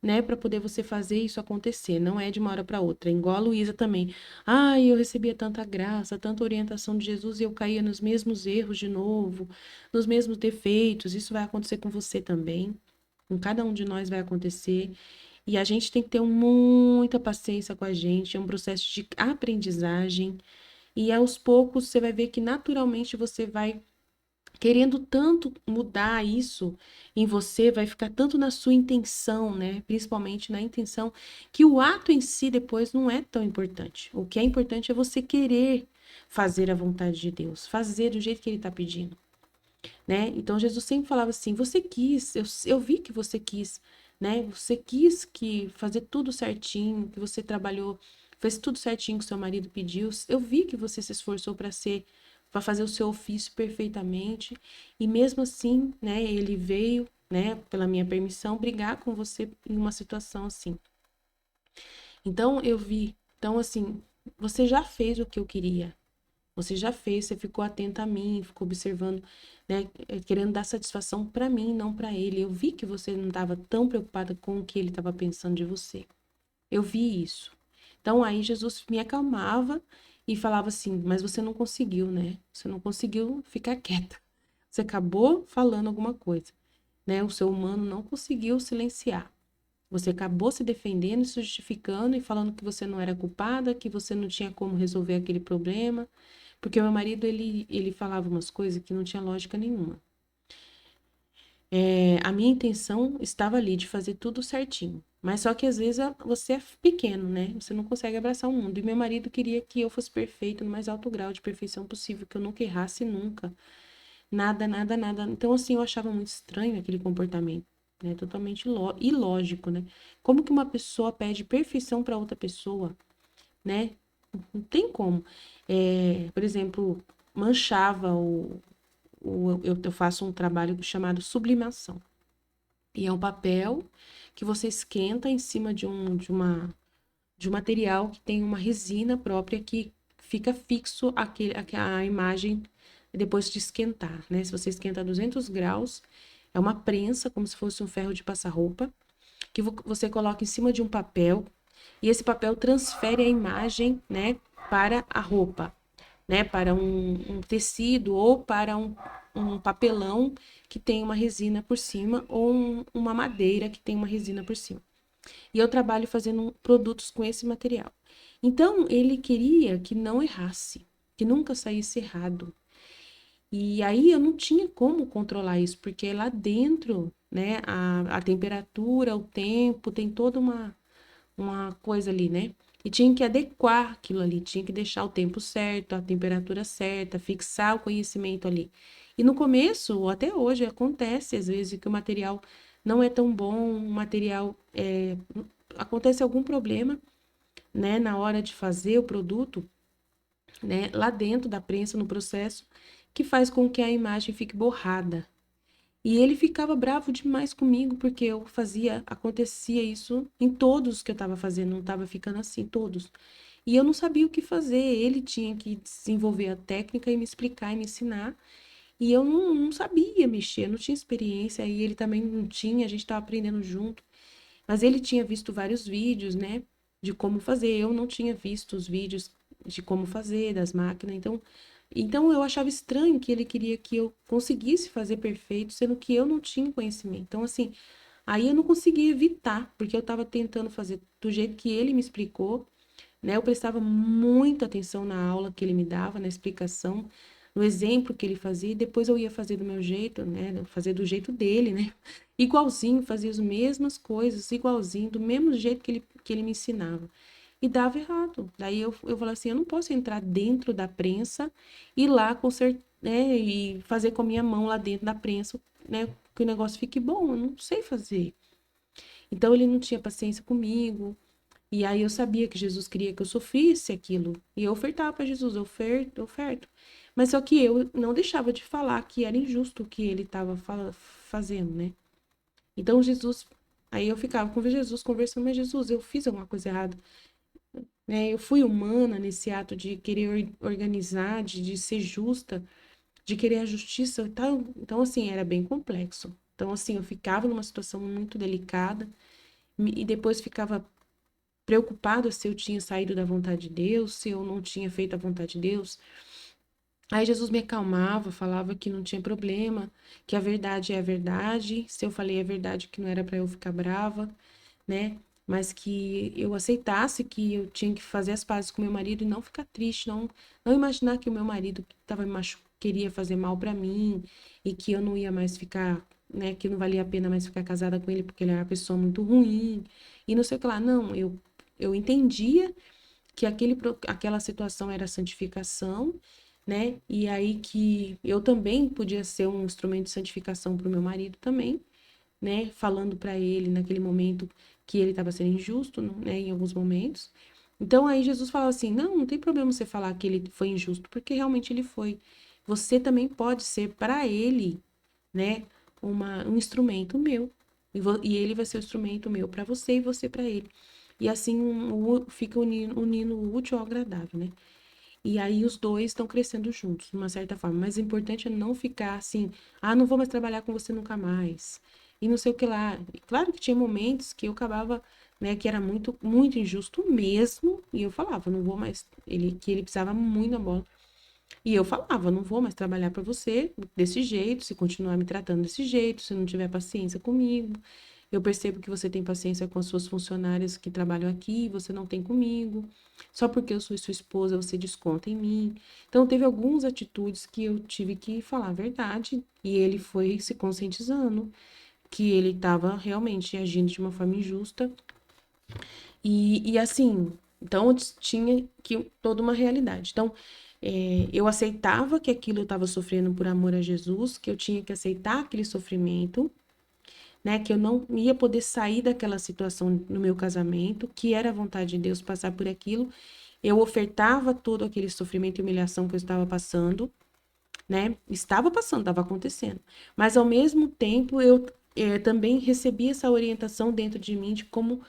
né, para poder você fazer isso acontecer. Não é de uma hora para outra. Igual a Luísa também. Ai, eu recebia tanta graça, tanta orientação de Jesus e eu caía nos mesmos erros de novo, nos mesmos defeitos. Isso vai acontecer com você também. Com cada um de nós vai acontecer. E a gente tem que ter muita paciência com a gente. É um processo de aprendizagem. E aos poucos você vai ver que naturalmente você vai querendo tanto mudar isso em você, vai ficar tanto na sua intenção, né? Principalmente na intenção, que o ato em si depois não é tão importante. O que é importante é você querer fazer a vontade de Deus, fazer do jeito que ele está pedindo, né? Então Jesus sempre falava assim: você quis, eu vi que você quis, né? Você quis que fazer tudo certinho, que você trabalhou, fez tudo certinho que seu marido pediu. Eu vi que você se esforçou para fazer o seu ofício perfeitamente, e mesmo assim, né, ele veio, né, pela minha permissão, brigar com você em uma situação assim. Então eu vi, então assim, você já fez o que eu queria. Você já fez, você ficou atenta a mim, ficou observando, né, querendo dar satisfação para mim, não para ele. Eu vi que você não estava tão preocupada com o que ele estava pensando de você. Eu vi isso. Então, aí Jesus me acalmava e falava assim: mas você não conseguiu, né? Você não conseguiu ficar quieta. Você acabou falando alguma coisa, né? O seu humano não conseguiu silenciar. Você acabou se defendendo, se justificando e falando que você não era culpada, que você não tinha como resolver aquele problema. Porque meu marido, ele falava umas coisas que não tinha lógica nenhuma. A minha intenção estava ali de fazer tudo certinho. Mas só que às vezes você é pequeno, né? Você não consegue abraçar o mundo. E meu marido queria que eu fosse perfeito no mais alto grau de perfeição possível, que eu nunca errasse nunca. Nada, nada, nada. Então, assim, eu achava muito estranho aquele comportamento, né? Totalmente ilógico, né? Como que uma pessoa pede perfeição para outra pessoa, né? Não tem como. Por exemplo, manchava eu faço um trabalho chamado sublimação. E é um papel que você esquenta em cima de um material que tem uma resina própria que fica fixo a imagem depois de esquentar, né? Se você esquenta a 200 graus, é uma prensa, como se fosse um ferro de passar roupa, que você coloca em cima de um papel, e esse papel transfere a imagem, né, para a roupa, né, para um tecido ou para um papelão que tem uma resina por cima ou uma madeira que tem uma resina por cima. E eu trabalho fazendo produtos com esse material. Então, ele queria que não errasse, que nunca saísse errado. E aí eu não tinha como controlar isso, porque lá dentro, né, a temperatura, o tempo, tem toda uma coisa ali, né? E tinha que adequar aquilo ali, tinha que deixar o tempo certo, a temperatura certa, fixar o conhecimento ali. E no começo, ou até hoje, acontece às vezes que o material não é tão bom, o material acontece algum problema, né, na hora de fazer o produto, né, lá dentro da prensa, no processo, que faz com que a imagem fique borrada. E ele ficava bravo demais comigo, porque acontecia isso em todos que eu estava fazendo, não estava ficando assim, todos. E eu não sabia o que fazer, ele tinha que desenvolver a técnica e me explicar e me ensinar. E eu não sabia mexer, não tinha experiência, e ele também não tinha, a gente estava aprendendo junto. Mas ele tinha visto vários vídeos, né, de como fazer. Eu não tinha visto os vídeos de como fazer, das máquinas. Então eu achava estranho que ele queria que eu conseguisse fazer perfeito, sendo que eu não tinha conhecimento. Então, assim, aí eu não conseguia evitar, porque eu estava tentando fazer do jeito que ele me explicou, né? Eu prestava muita atenção na aula que ele me dava, na explicação, no exemplo que ele fazia, e depois eu ia fazer do meu jeito, né? Fazer do jeito dele, né? Igualzinho, fazia as mesmas coisas, igualzinho, do mesmo jeito que ele me ensinava. E dava errado. Daí eu falei assim, eu não posso entrar dentro da prensa e lá consertar, né? E fazer com a minha mão lá dentro da prensa, né? Que o negócio fique bom, eu não sei fazer. Então ele não tinha paciência comigo, e aí eu sabia que Jesus queria que eu sofresse aquilo. E eu ofertava para Jesus, eu oferto, oferto. Mas só que eu não deixava de falar que era injusto o que ele estava fazendo, né? Então Jesus, aí eu ficava com Jesus conversando, mas Jesus, eu fiz alguma coisa errada, né? Eu fui humana nesse ato de querer organizar, de ser justa, de querer a justiça e tal. Então, assim, era bem complexo. Então, assim, eu ficava numa situação muito delicada e depois ficava preocupado se eu tinha saído da vontade de Deus, se eu não tinha feito a vontade de Deus. Aí Jesus me acalmava, falava que não tinha problema, que a verdade é a verdade, se eu falei a verdade que não era para eu ficar brava, né? Mas que eu aceitasse que eu tinha que fazer as pazes com meu marido e não ficar triste, não imaginar que o meu marido tava queria fazer mal para mim e que eu não ia mais ficar, né, que não valia a pena mais ficar casada com ele porque ele era uma pessoa muito ruim e não sei o que lá. Não, eu entendia que aquela situação era santificação, né? E aí que eu também podia ser um instrumento de santificação para o meu marido também, né? Falando para ele naquele momento que ele estava sendo injusto, né? Em alguns momentos. Então aí Jesus falava assim: não tem problema você falar que ele foi injusto, porque realmente ele foi. Você também pode ser para ele, né? Um instrumento meu. E ele vai ser o instrumento meu para você e você para ele. E assim fica unindo o útil ao agradável, né? E aí os dois estão crescendo juntos, de uma certa forma. Mas o importante é não ficar assim, não vou mais trabalhar com você nunca mais. E não sei o que lá. E claro que tinha momentos que eu acabava né, que era muito, muito injusto mesmo, e eu falava, não vou mais, que ele precisava muito da bola. E eu falava, não vou mais trabalhar para você desse jeito, se continuar me tratando desse jeito, se não tiver paciência comigo. Eu percebo que você tem paciência com as suas funcionárias que trabalham aqui, você não tem comigo. Só porque eu sou sua esposa, você desconta em mim. Então, teve algumas atitudes que eu tive que falar a verdade, e ele foi se conscientizando que ele estava realmente agindo de uma forma injusta. E assim, então tinha que toda uma realidade. Então, eu aceitava que aquilo eu estava sofrendo por amor a Jesus, que eu tinha que aceitar aquele sofrimento, né? Que eu não ia poder sair daquela situação no meu casamento, que era a vontade de Deus passar por aquilo. Eu ofertava todo aquele sofrimento e humilhação que eu estava passando, né? Estava passando, estava acontecendo. Mas ao mesmo tempo eu também recebi essa orientação dentro de mim de como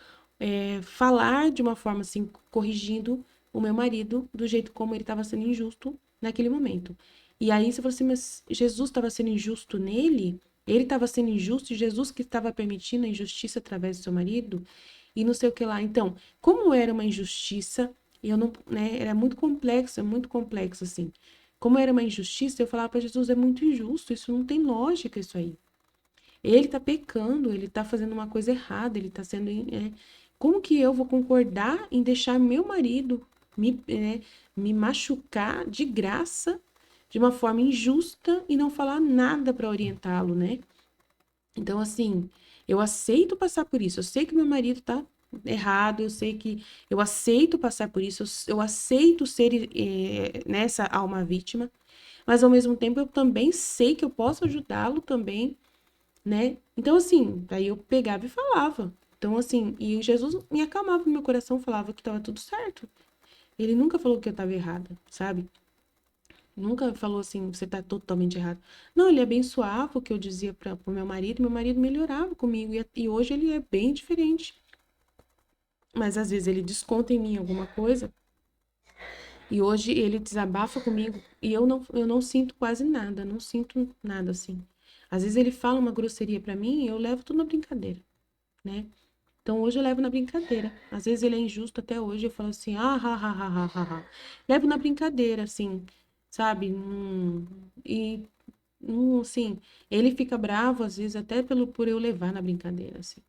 falar de uma forma assim, corrigindo o meu marido do jeito como ele estava sendo injusto naquele momento. E aí você falou assim, mas Jesus estava sendo injusto nele? Ele estava sendo injusto e Jesus que estava permitindo a injustiça através do seu marido? E não sei o que lá. Então, como era uma injustiça, eu não, né, era muito complexo assim. Como era uma injustiça, eu falava para Jesus, é muito injusto, isso não tem lógica isso aí. Ele está pecando, ele está fazendo uma coisa errada, ele está sendo. Como que eu vou concordar em deixar meu marido me machucar de graça, de uma forma injusta e não falar nada para orientá-lo, né? Então, assim, eu aceito passar por isso. Eu sei que meu marido tá errado, eu sei que eu aceito passar por isso, eu aceito ser nessa alma vítima, mas ao mesmo tempo eu também sei que eu posso ajudá-lo também, né? Então, assim, daí eu pegava e falava. Então, assim, e Jesus me acalmava no meu coração, falava que estava tudo certo. Ele nunca falou que eu estava errada, sabe? Nunca falou assim, você tá totalmente errado. Não, ele abençoava o que eu dizia para o meu marido melhorava comigo, e hoje ele é bem diferente. Mas às vezes ele desconta em mim alguma coisa, e hoje ele desabafa comigo, e eu não sinto quase nada, não sinto nada assim. Às vezes ele fala uma grosseria para mim e eu levo tudo na brincadeira, né? Então hoje eu levo na brincadeira. Às vezes ele é injusto até hoje, eu falo assim, ah, ha, ha, ha, ha, ha, ha. Levo na brincadeira, assim, sabe? E, assim, ele fica bravo, às vezes, até por eu levar na brincadeira, assim.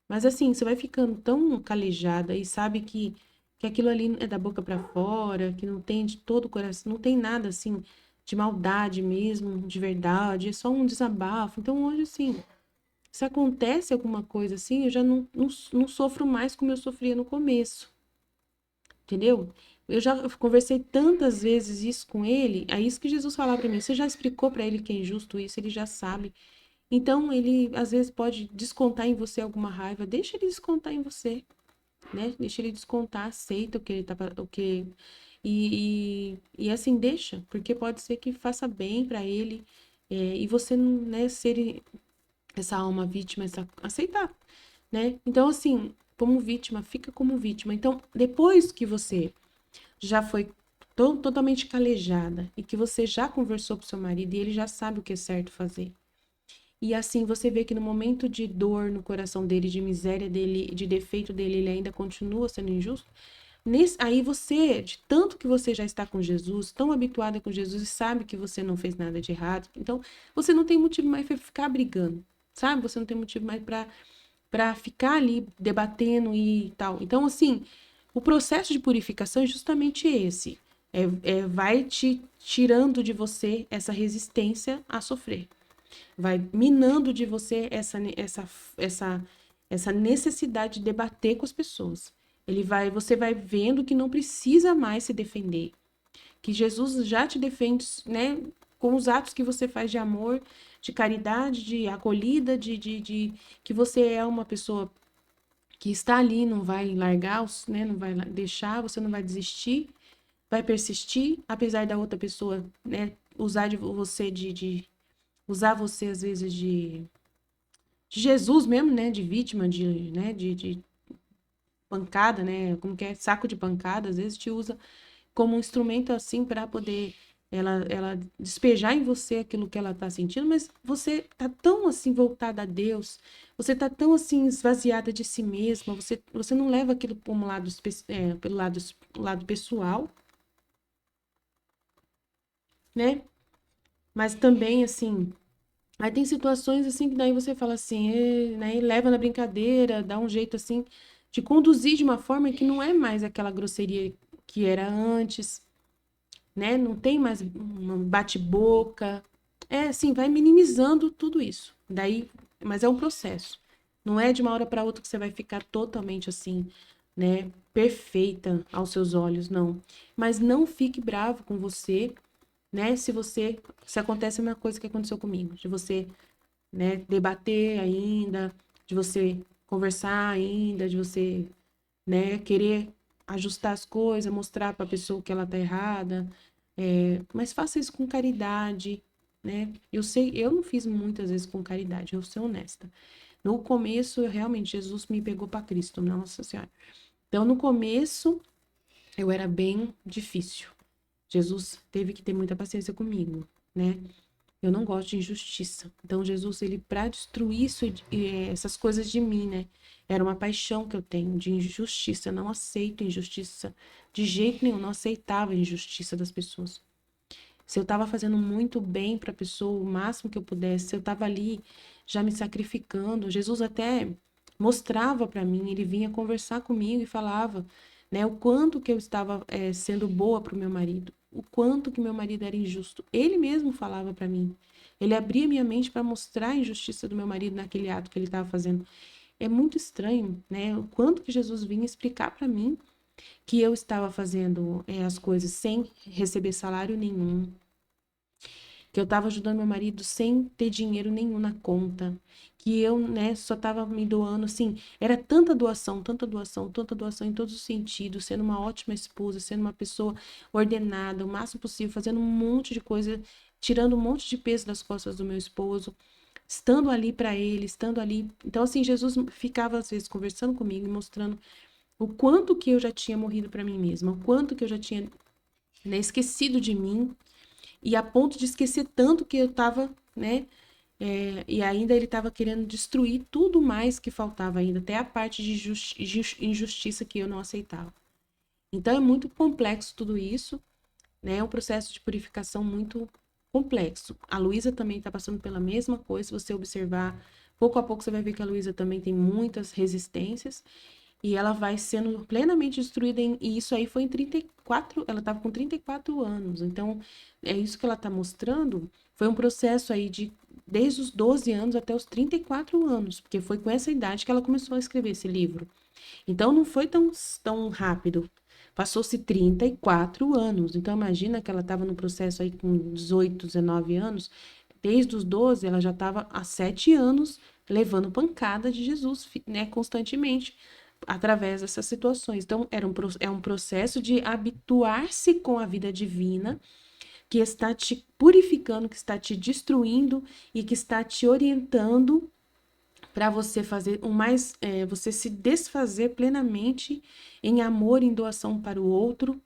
Mas assim, você vai ficando tão calejada e sabe que aquilo ali é da boca para fora, que não tem de todo o coração, não tem nada assim de maldade mesmo, de verdade, é só um desabafo. Então hoje, assim, se acontece alguma coisa assim, eu já não sofro mais como eu sofria no começo, entendeu? Eu já conversei tantas vezes isso com ele, é isso que Jesus falava para mim. Você já explicou para ele que é injusto isso, ele já sabe. Então, ele às vezes pode descontar em você alguma raiva, deixa ele descontar em você, né? Deixa ele descontar, aceita o que ele tá, o que e assim deixa, porque pode ser que faça bem para ele, e você não, né, ser essa alma vítima, aceitar, né? Então, assim, como vítima, fica como vítima. Então, depois que você já foi totalmente calejada e que você já conversou com seu marido e ele já sabe o que é certo fazer. E assim você vê que no momento de dor no coração dele, de miséria dele, de defeito dele, ele ainda continua sendo injusto. Aí você, de tanto que você já está com Jesus, tão habituada com Jesus e sabe que você não fez nada de errado, então você não tem motivo mais para ficar brigando, sabe? Você não tem motivo mais para ficar ali debatendo e tal. Então, assim, o processo de purificação é justamente esse. Vai te tirando de você essa resistência a sofrer. Vai minando de você essa necessidade de debater com as pessoas. Você vai vendo que não precisa mais se defender, que Jesus já te defende, né, com os atos que você faz de amor, de caridade, de acolhida, de que você é uma pessoa que está ali, não vai largar, né, não vai deixar, você não vai desistir, vai persistir, apesar da outra pessoa, né, usar de você de usar você às vezes de Jesus mesmo, né, de vítima, né, de pancada, né, como que é, saco de pancada, às vezes te usa como um instrumento assim para poder ela despejar em você aquilo que ela está sentindo, mas você tá tão assim voltada a Deus, você tá tão assim esvaziada de si mesma, você não leva aquilo por um lado, pelo lado pessoal, né? Mas também assim, aí tem situações assim que daí você fala assim, né, e leva na brincadeira, dá um jeito assim de conduzir de uma forma que não é mais aquela grosseria que era antes, né? Não tem mais um bate-boca. É assim, vai minimizando tudo isso. Daí, mas é um processo. Não é de uma hora para outra que você vai ficar totalmente assim, né, perfeita aos seus olhos, não. Mas não fique bravo com você, né? Se acontece a mesma coisa que aconteceu comigo, de você, né, debater ainda, de você conversar ainda, de você, né, querer ajustar as coisas, mostrar para a pessoa que ela tá errada, mas faça isso com caridade, né? Eu sei, eu não fiz muitas vezes com caridade, eu vou ser honesta. No começo, realmente, Jesus me pegou para Cristo, Nossa Senhora. Então, no começo, eu era bem difícil. Jesus teve que ter muita paciência comigo, né? Eu não gosto de injustiça. Então, Jesus, ele, para destruir isso, essas coisas de mim, né? Era uma paixão que eu tenho de injustiça. Eu não aceito injustiça de jeito nenhum. Não aceitava a injustiça das pessoas. Se eu estava fazendo muito bem para a pessoa, o máximo que eu pudesse, se eu estava ali já me sacrificando, Jesus até mostrava para mim, ele vinha conversar comigo e falava, né, o quanto que eu estava sendo boa para o meu marido, o quanto que meu marido era injusto. Ele mesmo falava para mim. Ele abria minha mente para mostrar a injustiça do meu marido naquele ato que ele estava fazendo. É muito estranho, né? O quanto que Jesus vinha explicar para mim que eu estava fazendo as coisas sem receber salário nenhum, que eu estava ajudando meu marido sem ter dinheiro nenhum na conta, que eu, né, só estava me doando, assim, era tanta doação, tanta doação, tanta doação em todos os sentidos, sendo uma ótima esposa, sendo uma pessoa ordenada, o máximo possível, fazendo um monte de coisa, tirando um monte de peso das costas do meu esposo, estando ali para ele, estando ali. Então, assim, Jesus ficava às vezes conversando comigo e mostrando o quanto que eu já tinha morrido para mim mesma, o quanto que eu já tinha, né, esquecido de mim e a ponto de esquecer tanto que eu estava, né? E ainda ele estava querendo destruir tudo mais que faltava ainda, até a parte de injustiça que eu não aceitava. Então é muito complexo tudo isso, né? É um processo de purificação muito complexo. A Luísa também está passando pela mesma coisa, se você observar, pouco a pouco você vai ver que a Luísa também tem muitas resistências e ela vai sendo plenamente destruída, e isso aí foi em 34, ela estava com 34 anos. Então, é isso que ela está mostrando, foi um processo aí de desde os 12 anos até os 34 anos, porque foi com essa idade que ela começou a escrever esse livro. Então, não foi tão rápido. Passou-se 34 anos. Então, imagina que ela estava no processo aí com 18, 19 anos. Desde os 12, ela já estava há 7 anos levando pancada de Jesus, né, constantemente através dessas situações. Então, é um processo de habituar-se com a vida divina, que está te purificando, que está te destruindo e que está te orientando para você fazer você se desfazer plenamente em amor, em doação para o outro,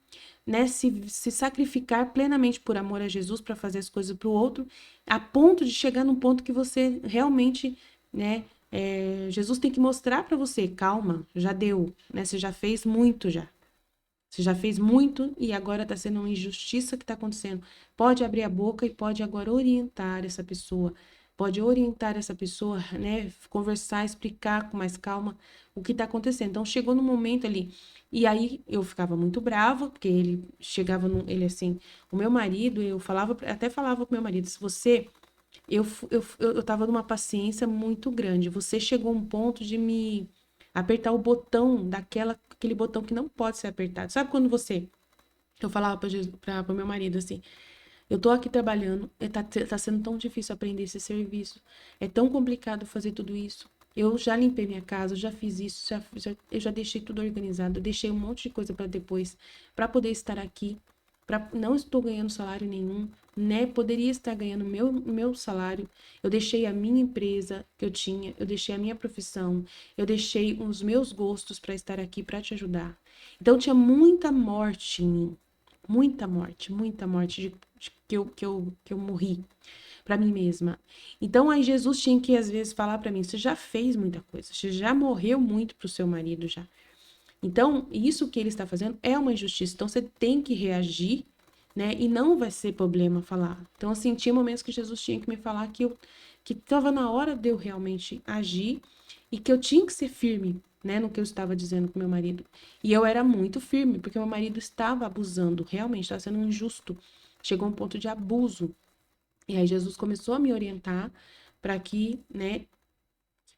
né? Se sacrificar plenamente por amor a Jesus para fazer as coisas para o outro, a ponto de chegar num ponto que você realmente, né? Jesus tem que mostrar para você, calma, já deu, né? Você já fez muito já. Você já fez muito e agora está sendo uma injustiça que está acontecendo. Pode abrir a boca e pode agora orientar essa pessoa. Pode orientar essa pessoa, né? Conversar, explicar com mais calma o que está acontecendo. Então, chegou no momento ali. E aí eu ficava muito brava, porque ele chegava, ele assim, o meu marido, eu falava, até falava pro meu marido, se você eu tava numa paciência muito grande. Você chegou a um ponto de me apertar o botão aquele botão que não pode ser apertado. Sabe quando eu falava para o meu marido assim, eu tô aqui trabalhando, tá sendo tão difícil aprender esse serviço, é tão complicado fazer tudo isso. Eu já limpei minha casa, eu já fiz isso, eu já deixei tudo organizado, eu deixei um monte de coisa para depois, para poder estar aqui, não estou ganhando salário nenhum, né? Poderia estar ganhando meu salário. Eu deixei a minha empresa que eu tinha, eu deixei a minha profissão, eu deixei os meus gostos para estar aqui para te ajudar. Então tinha muita morte em mim, muita morte que eu morri para mim mesma. Então aí Jesus tinha que às vezes falar para mim, você já fez muita coisa, você já morreu muito pro seu marido já. Então, isso que ele está fazendo é uma injustiça. Então, você tem que reagir, né? E não vai ser problema falar. Então, assim, tinha momentos que Jesus tinha que me falar que estava na hora de eu realmente agir e que eu tinha que ser firme, né, no que eu estava dizendo com meu marido. E eu era muito firme, porque meu marido estava abusando, realmente, estava sendo injusto. Chegou a um ponto de abuso. E aí Jesus começou a me orientar para que, né,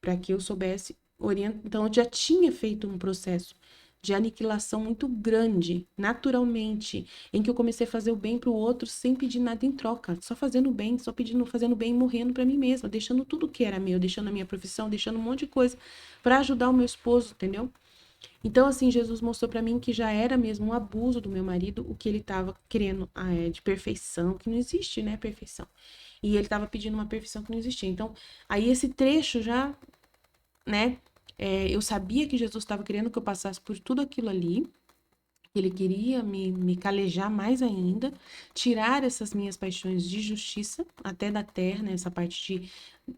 para que eu soubesse orientar. Então, eu já tinha feito um processo de aniquilação muito grande, naturalmente, em que eu comecei a fazer o bem para o outro sem pedir nada em troca, só fazendo bem, só pedindo, fazendo bem e morrendo para mim mesma, deixando tudo que era meu, deixando a minha profissão, deixando um monte de coisa para ajudar o meu esposo, entendeu? Então, assim, Jesus mostrou para mim que já era mesmo um abuso do meu marido, o que ele estava querendo de perfeição, que não existe, né, perfeição. E ele estava pedindo uma perfeição que não existia. Então, aí esse trecho já, né, eu sabia que Jesus estava querendo que eu passasse por tudo aquilo ali, ele queria me calejar mais ainda, tirar essas minhas paixões de justiça, até da terra, né, essa parte de,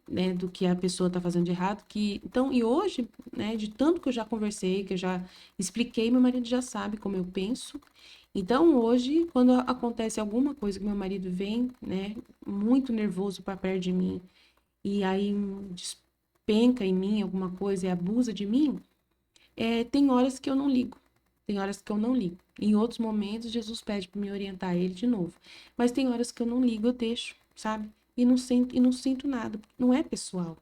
né, do que a pessoa está fazendo de errado. Então, e hoje, né, de tanto que eu já conversei, que eu já expliquei, meu marido já sabe como eu penso. Então, hoje, quando acontece alguma coisa que meu marido vem, né, muito nervoso para perto de mim, e aí despenca em mim alguma coisa e abusa de mim, tem horas que eu não ligo. Tem horas que eu não ligo. Em outros momentos, Jesus pede para me orientar ele de novo. Mas tem horas que eu não ligo, eu deixo, sabe? E não sinto nada. Não é pessoal.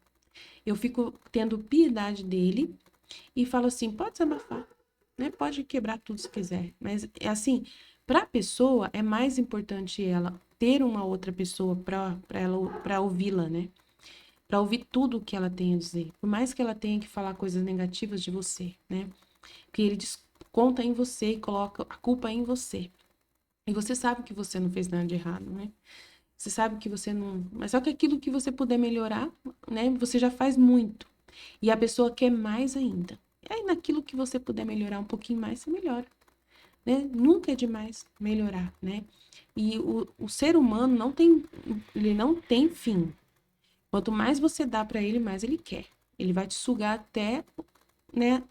Eu fico tendo piedade dele e falo assim: pode desabafar, né? Pode quebrar tudo se quiser. Mas é assim, para a pessoa é mais importante ela ter uma outra pessoa para ouvi-la, né? Para ouvir tudo o que ela tem a dizer. Por mais que ela tenha que falar coisas negativas de você, né? Porque ele desconta em você e coloca a culpa em você. E você sabe que você não fez nada de errado, né? Você sabe que você não. Mas só que aquilo que você puder melhorar, né? Você já faz muito. E a pessoa quer mais ainda. E aí, naquilo que você puder melhorar um pouquinho mais, você melhora, né? Nunca é demais melhorar, né? E o ser humano ele não tem fim. Quanto mais você dá para ele, mais ele quer. Ele vai te sugar até, né,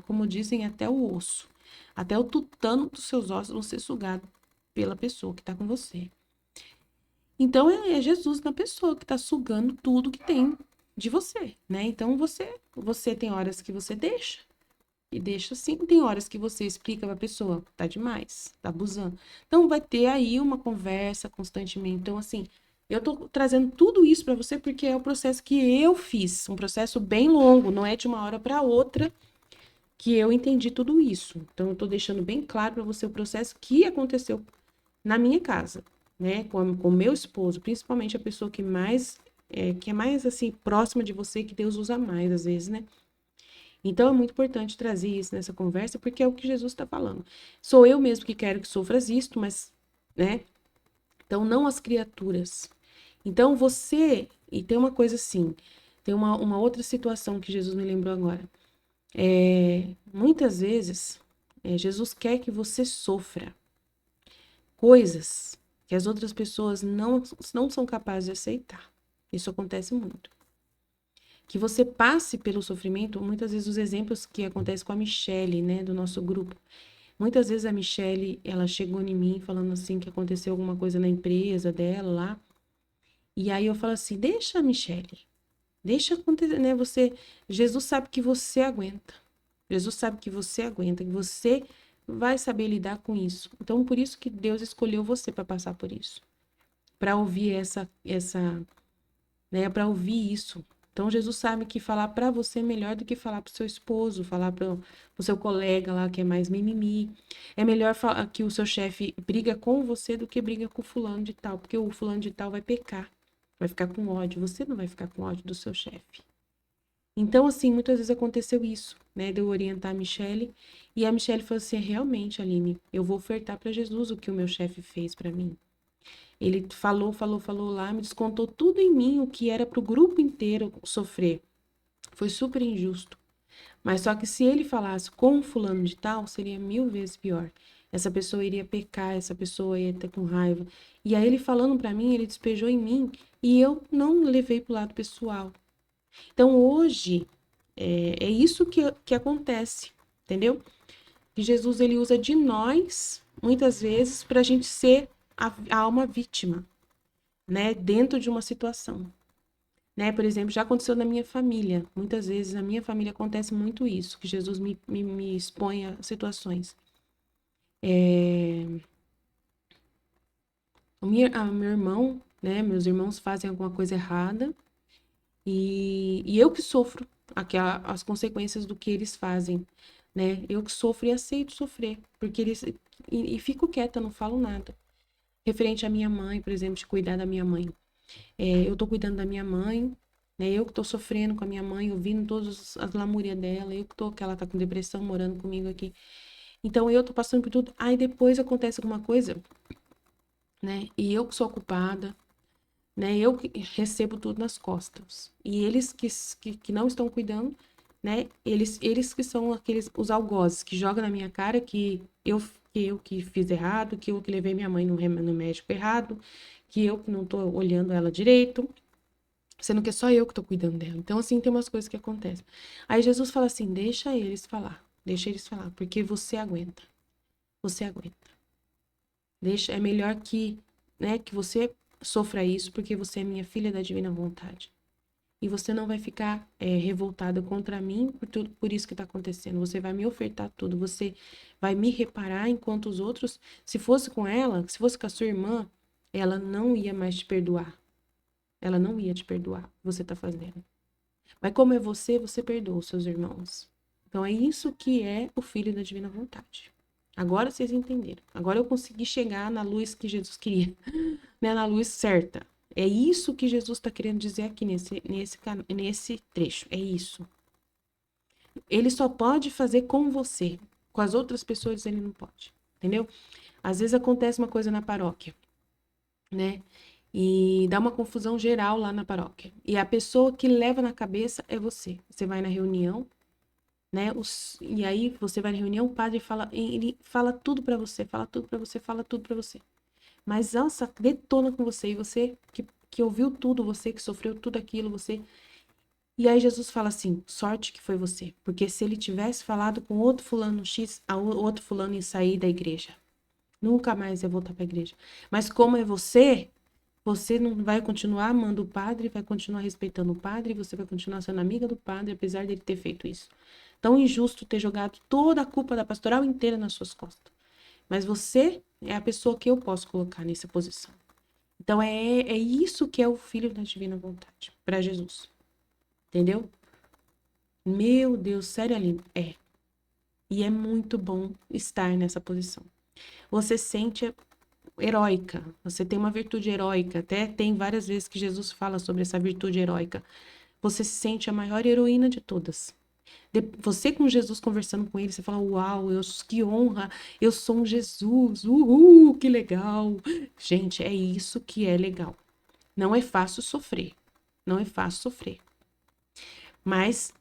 como dizem, até o osso. Até o tutano dos seus ossos vão ser sugados pela pessoa que está com você. Então, é Jesus na pessoa que está sugando tudo que tem de você, né? Então, você tem horas que você deixa, e deixa assim, tem horas que você explica para a pessoa, tá demais, tá abusando. Então, vai ter aí uma conversa constantemente. Então, assim, eu tô trazendo tudo isso para você porque é o processo que eu fiz, um processo bem longo, não é de uma hora para outra que eu entendi tudo isso. Então, eu tô deixando bem claro para você o processo que aconteceu na minha casa, né, com meu esposo, principalmente a pessoa que é mais assim próxima de você, que Deus usa mais às vezes, né? Então é muito importante trazer isso nessa conversa, porque é o que Jesus está falando. Sou eu mesmo que quero que sofras isto, mas, né? Então não as criaturas. Então e tem uma coisa assim, tem uma outra situação que Jesus me lembrou agora. Muitas vezes, Jesus quer que você sofra coisas que as outras pessoas não são capazes de aceitar. Isso acontece muito. Que você passe pelo sofrimento, muitas vezes os exemplos que acontecem com a Michelle, né, do nosso grupo. Muitas vezes a Michelle, ela chegou em mim falando assim que aconteceu alguma coisa na empresa dela lá. E aí eu falo assim: "Deixa, Michelle. Deixa acontecer, né? Jesus sabe que você aguenta. Jesus sabe que você aguenta, que você vai saber lidar com isso. Então, por isso que Deus escolheu você para passar por isso, para ouvir né, para ouvir isso. Então, Jesus sabe que falar para você é melhor do que falar para o seu esposo, falar para o seu colega lá que é mais mimimi. É melhor que o seu chefe briga com você do que briga com o fulano de tal, porque o fulano de tal vai pecar, vai ficar com ódio. Você não vai ficar com ódio do seu chefe. Então, assim, muitas vezes aconteceu isso, né, de eu orientar a Michelle, e a Michelle falou assim: realmente, Aline, eu vou ofertar para Jesus o que o meu chefe fez para mim. Ele falou lá, me descontou tudo em mim, o que era pro grupo inteiro sofrer. Foi super injusto. Mas só que se ele falasse com fulano de tal, seria 1000 vezes pior. essa pessoa iria pecar, essa pessoa ia ter com raiva. E aí ele falando pra mim, ele despejou em mim e eu não levei pro lado pessoal. Então hoje é isso que acontece, entendeu? Que Jesus ele usa de nós, muitas vezes, pra gente ser a alma vítima, né? Dentro de uma situação. Né? Por exemplo, já aconteceu na minha família. Muitas vezes na minha família acontece muito isso, que Jesus me expõe a situações. Meu irmão, né? Meus irmãos fazem alguma coisa errada e eu que sofro as consequências do que eles fazem, né? Eu que sofro e aceito sofrer, porque eles e fico quieta, não falo nada. Referente à minha mãe, por exemplo, de cuidar da minha mãe. Eu tô cuidando da minha mãe, né? Eu que tô sofrendo com a minha mãe, ouvindo todas as lamúrias dela, que ela tá com depressão, morando comigo aqui. Então eu tô passando por tudo. Aí depois acontece alguma coisa, né? E eu que sou a culpada, né? Eu que recebo tudo nas costas. E eles que não estão cuidando, né? Eles que são os algozes que jogam na minha cara que eu que fiz errado, que eu que levei minha mãe no médico errado, que eu que não tô olhando ela direito, sendo que é só eu que tô cuidando dela. Então, assim, tem umas coisas que acontecem. Aí Jesus fala assim: deixa eles falar, porque você aguenta. Você aguenta. É melhor que, né, que você sofra isso, porque você é minha filha da divina vontade. E você não vai ficar revoltada contra mim por isso que está acontecendo. Você vai me ofertar tudo. Você vai me reparar, enquanto os outros, se fosse com ela, se fosse com a sua irmã, ela não ia mais te perdoar. Ela não ia te perdoar o que você está fazendo. Mas como é você, você perdoa os seus irmãos. Então é isso que é o filho da divina vontade. Agora vocês entenderam. Agora eu consegui chegar na luz que Jesus queria, né? Na luz certa. É isso que Jesus está querendo dizer aqui nesse trecho. É isso. Ele só pode fazer com você. Com as outras pessoas ele não pode. Entendeu? Às vezes acontece uma coisa na paróquia, né? E dá uma confusão geral lá na paróquia. E a pessoa que leva na cabeça é você. Você vai na reunião, né? E aí você vai na reunião, o padre fala, ele fala tudo pra você, fala tudo pra você, fala tudo pra você. Mas nossa, detona com você, e você que ouviu tudo, você que sofreu tudo aquilo, você. E aí Jesus fala assim: sorte que foi você, porque se ele tivesse falado com outro fulano X, o outro fulano ia sair da igreja. Nunca mais ia voltar pra igreja. Mas como é você, você não vai continuar amando o padre, vai continuar respeitando o padre, você vai continuar sendo amiga do padre, apesar dele ter feito isso. Tão injusto ter jogado toda a culpa da pastoral inteira nas suas costas. Mas você é a pessoa que eu posso colocar nessa posição. Então é isso que é o filho da divina vontade para Jesus. Entendeu? Meu Deus, sério, Aline? É. E é muito bom estar nessa posição. Você sente heróica, você tem uma virtude heróica. Até tem várias vezes que Jesus fala sobre essa virtude heróica. Você se sente a maior heroína de todas. Você com Jesus conversando com ele, você fala: uau, que honra, eu sou um Jesus, uhul, que legal. Gente, é isso que é legal. Não é fácil sofrer, não é fácil sofrer. Mas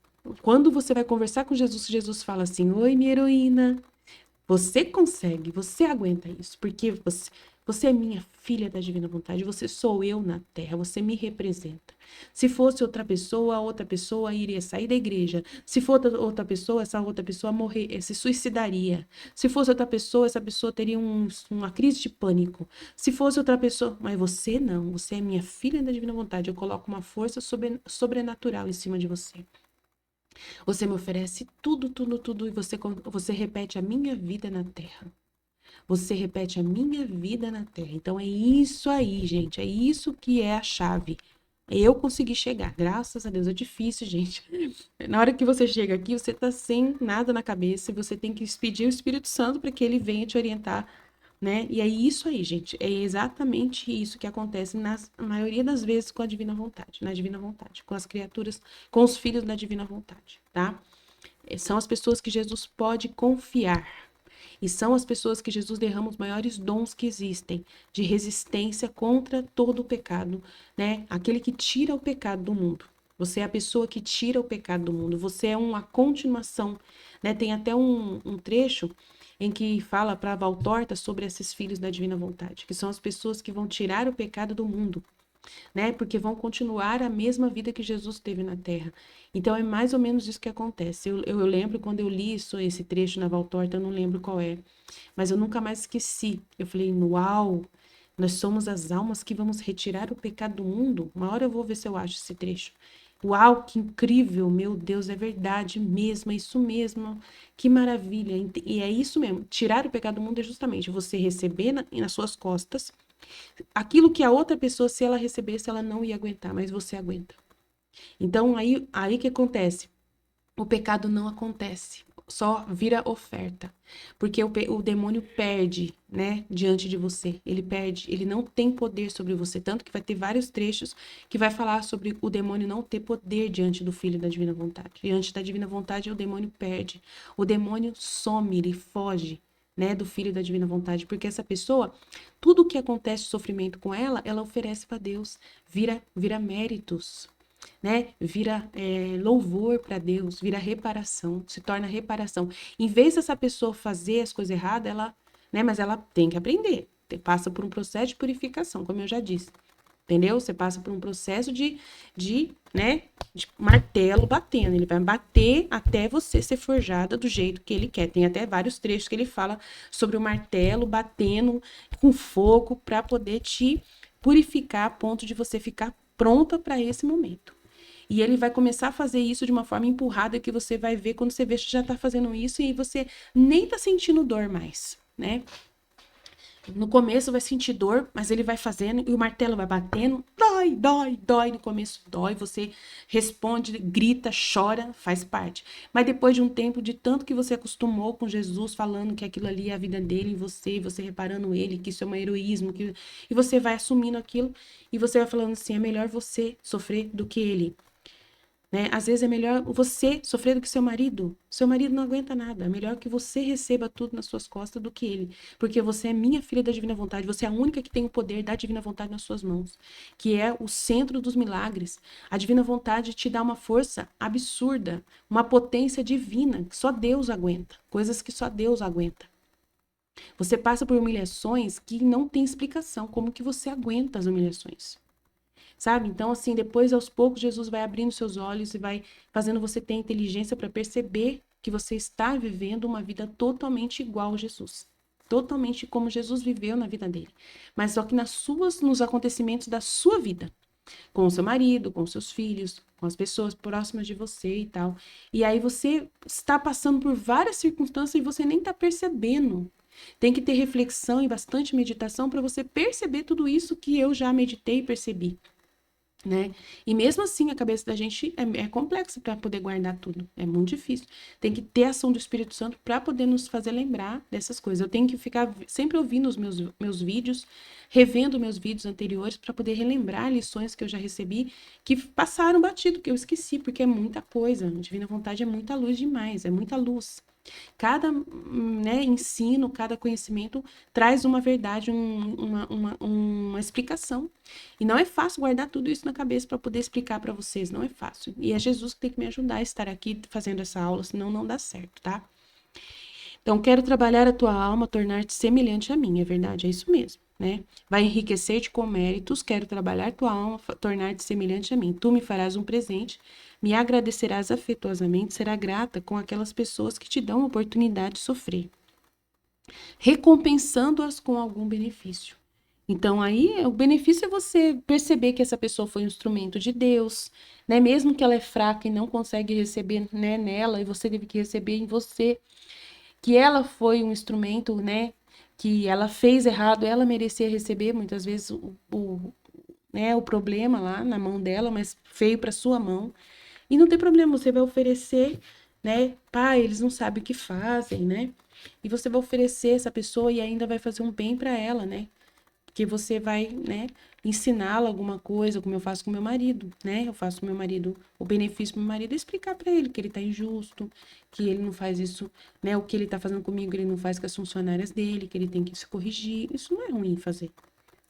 quando você vai conversar com Jesus, Jesus fala assim: oi, minha heroína, você consegue, você aguenta isso, porque você é minha filha da divina vontade, você sou eu na terra, você me representa. Se fosse a outra pessoa iria sair da igreja. Se for outra pessoa, essa outra pessoa se suicidaria. Se fosse outra pessoa, essa pessoa teria uma crise de pânico. Se fosse outra pessoa, mas você não, você é minha filha da divina vontade, eu coloco uma força sobrenatural em cima de você. Você me oferece tudo, tudo, tudo, e você repete a minha vida na terra. Você repete a minha vida na terra. Então é isso aí, gente. É isso que é a chave. Eu consegui chegar, graças a Deus. É difícil, gente. Na hora que você chega aqui, você tá sem nada na cabeça e você tem que pedir o Espírito Santo para que ele venha te orientar, né? E é isso aí, gente. É exatamente isso que acontece na maioria das vezes com a divina vontade, na divina vontade, com as criaturas, com os filhos da divina vontade, tá? São as pessoas que Jesus pode confiar. E são as pessoas que Jesus derrama os maiores dons que existem, de resistência contra todo o pecado, né? Aquele que tira o pecado do mundo. Você é a pessoa que tira o pecado do mundo. Você é uma continuação, né? Tem até um trecho em que fala para a Valtorta sobre esses filhos da divina vontade, que são as pessoas que vão tirar o pecado do mundo, né? Porque vão continuar a mesma vida que Jesus teve na Terra. Então é mais ou menos isso que acontece. Eu lembro quando eu li esse trecho na Valtorta, eu não lembro qual é, mas eu nunca mais esqueci. Eu falei, uau, nós somos as almas que vamos retirar o pecado do mundo. Uma hora eu vou ver se eu acho esse trecho. Uau, que incrível, meu Deus, é verdade mesmo, é isso mesmo, que maravilha. E é isso mesmo, tirar o pecado do mundo é justamente você receber nas suas costas aquilo que a outra pessoa, se ela recebesse, ela não ia aguentar, mas você aguenta. Então, aí que acontece? O pecado não acontece, só vira oferta. Porque o demônio perde, né, diante de você. Ele perde, ele não tem poder sobre você. Tanto que vai ter vários trechos que vai falar sobre o demônio não ter poder diante do Filho da Divina Vontade. Diante da Divina Vontade, o demônio perde. O demônio some, ele foge, né, do Filho da Divina Vontade. Porque essa pessoa, tudo o que acontece de sofrimento com ela, ela oferece para Deus. Vira méritos, né? Vira louvor para Deus, vira reparação, se torna reparação. Em vez dessa pessoa fazer as coisas erradas, ela, né? Mas ela tem que aprender. Passa por um processo de purificação, como eu já disse. Entendeu? Você passa por um processo né, de martelo batendo. Ele vai bater até você ser forjada do jeito que ele quer. Tem até vários trechos que ele fala sobre o martelo batendo com fogo para poder te purificar a ponto de você ficar pronta para esse momento. E ele vai começar a fazer isso de uma forma empurrada que você vai ver quando você vê que já tá fazendo isso e você nem tá sentindo dor mais, né? No começo vai sentir dor, mas ele vai fazendo e o martelo vai batendo. Dói, dói, dói. No começo dói, você responde, grita, chora, faz parte. Mas depois de um tempo, de tanto que você acostumou com Jesus, falando que aquilo ali é a vida dele em você, e você reparando ele, que isso é um heroísmo, e você vai assumindo aquilo, e você vai falando assim, é melhor você sofrer do que ele. Né? Às vezes é melhor você sofrer do que seu marido. Seu marido não aguenta nada. É melhor que você receba tudo nas suas costas do que ele. Porque você é minha filha da divina vontade. Você é a única que tem o poder da divina vontade nas suas mãos. Que é o centro dos milagres. A divina vontade te dá uma força absurda. Uma potência divina que só Deus aguenta. Coisas que só Deus aguenta. Você passa por humilhações que não tem explicação. Como que você aguenta as humilhações? Sabe? Então, assim, depois, aos poucos, Jesus vai abrindo seus olhos e vai fazendo você ter inteligência para perceber que você está vivendo uma vida totalmente igual a Jesus. Totalmente como Jesus viveu na vida dele. Mas só que nos acontecimentos da sua vida. Com o seu marido, com os seus filhos, com as pessoas próximas de você e tal. E aí você está passando por várias circunstâncias e você nem está percebendo. Tem que ter reflexão e bastante meditação para você perceber tudo isso que eu já meditei e percebi. Né? E mesmo assim, a cabeça da gente é complexa para poder guardar tudo. É muito difícil. Tem que ter a ação do Espírito Santo para poder nos fazer lembrar dessas coisas. Eu tenho que ficar sempre ouvindo os meus vídeos, revendo meus vídeos anteriores para poder relembrar lições que eu já recebi, que passaram batido, que eu esqueci, porque é muita coisa. A Divina Vontade é muita luz demais, é muita luz. Cada né, ensino, cada conhecimento traz uma verdade, uma explicação. E não é fácil guardar tudo isso na cabeça para poder explicar para vocês, não é fácil. E é Jesus que tem que me ajudar a estar aqui fazendo essa aula, senão não dá certo, tá? Então, quero trabalhar a tua alma, tornar-te semelhante a mim, é verdade, é isso mesmo, né? Vai enriquecer-te com méritos, quero trabalhar tua alma, tornar-te semelhante a mim. Tu me farás um presente, me agradecerás afetuosamente, será grata com aquelas pessoas que te dão a oportunidade de sofrer, recompensando-as com algum benefício. Então, aí, o benefício é você perceber que essa pessoa foi um instrumento de Deus, né? Mesmo que ela é fraca e não consegue receber, né, nela, e você teve que receber em você, que ela foi um instrumento, né, que ela fez errado, ela merecia receber muitas vezes né, o problema lá na mão dela, mas veio para sua mão. E não tem problema, você vai oferecer, né, pai, eles não sabem o que fazem, né? E você vai oferecer essa pessoa e ainda vai fazer um bem para ela, né? Porque você vai, né, ensiná-la alguma coisa, como eu faço com meu marido, né? Eu faço com meu marido, o benefício pro meu marido é explicar para ele que ele tá injusto, que ele não faz isso, né? O que ele tá fazendo comigo, ele não faz com as funcionárias dele, que ele tem que se corrigir. Isso não é ruim fazer,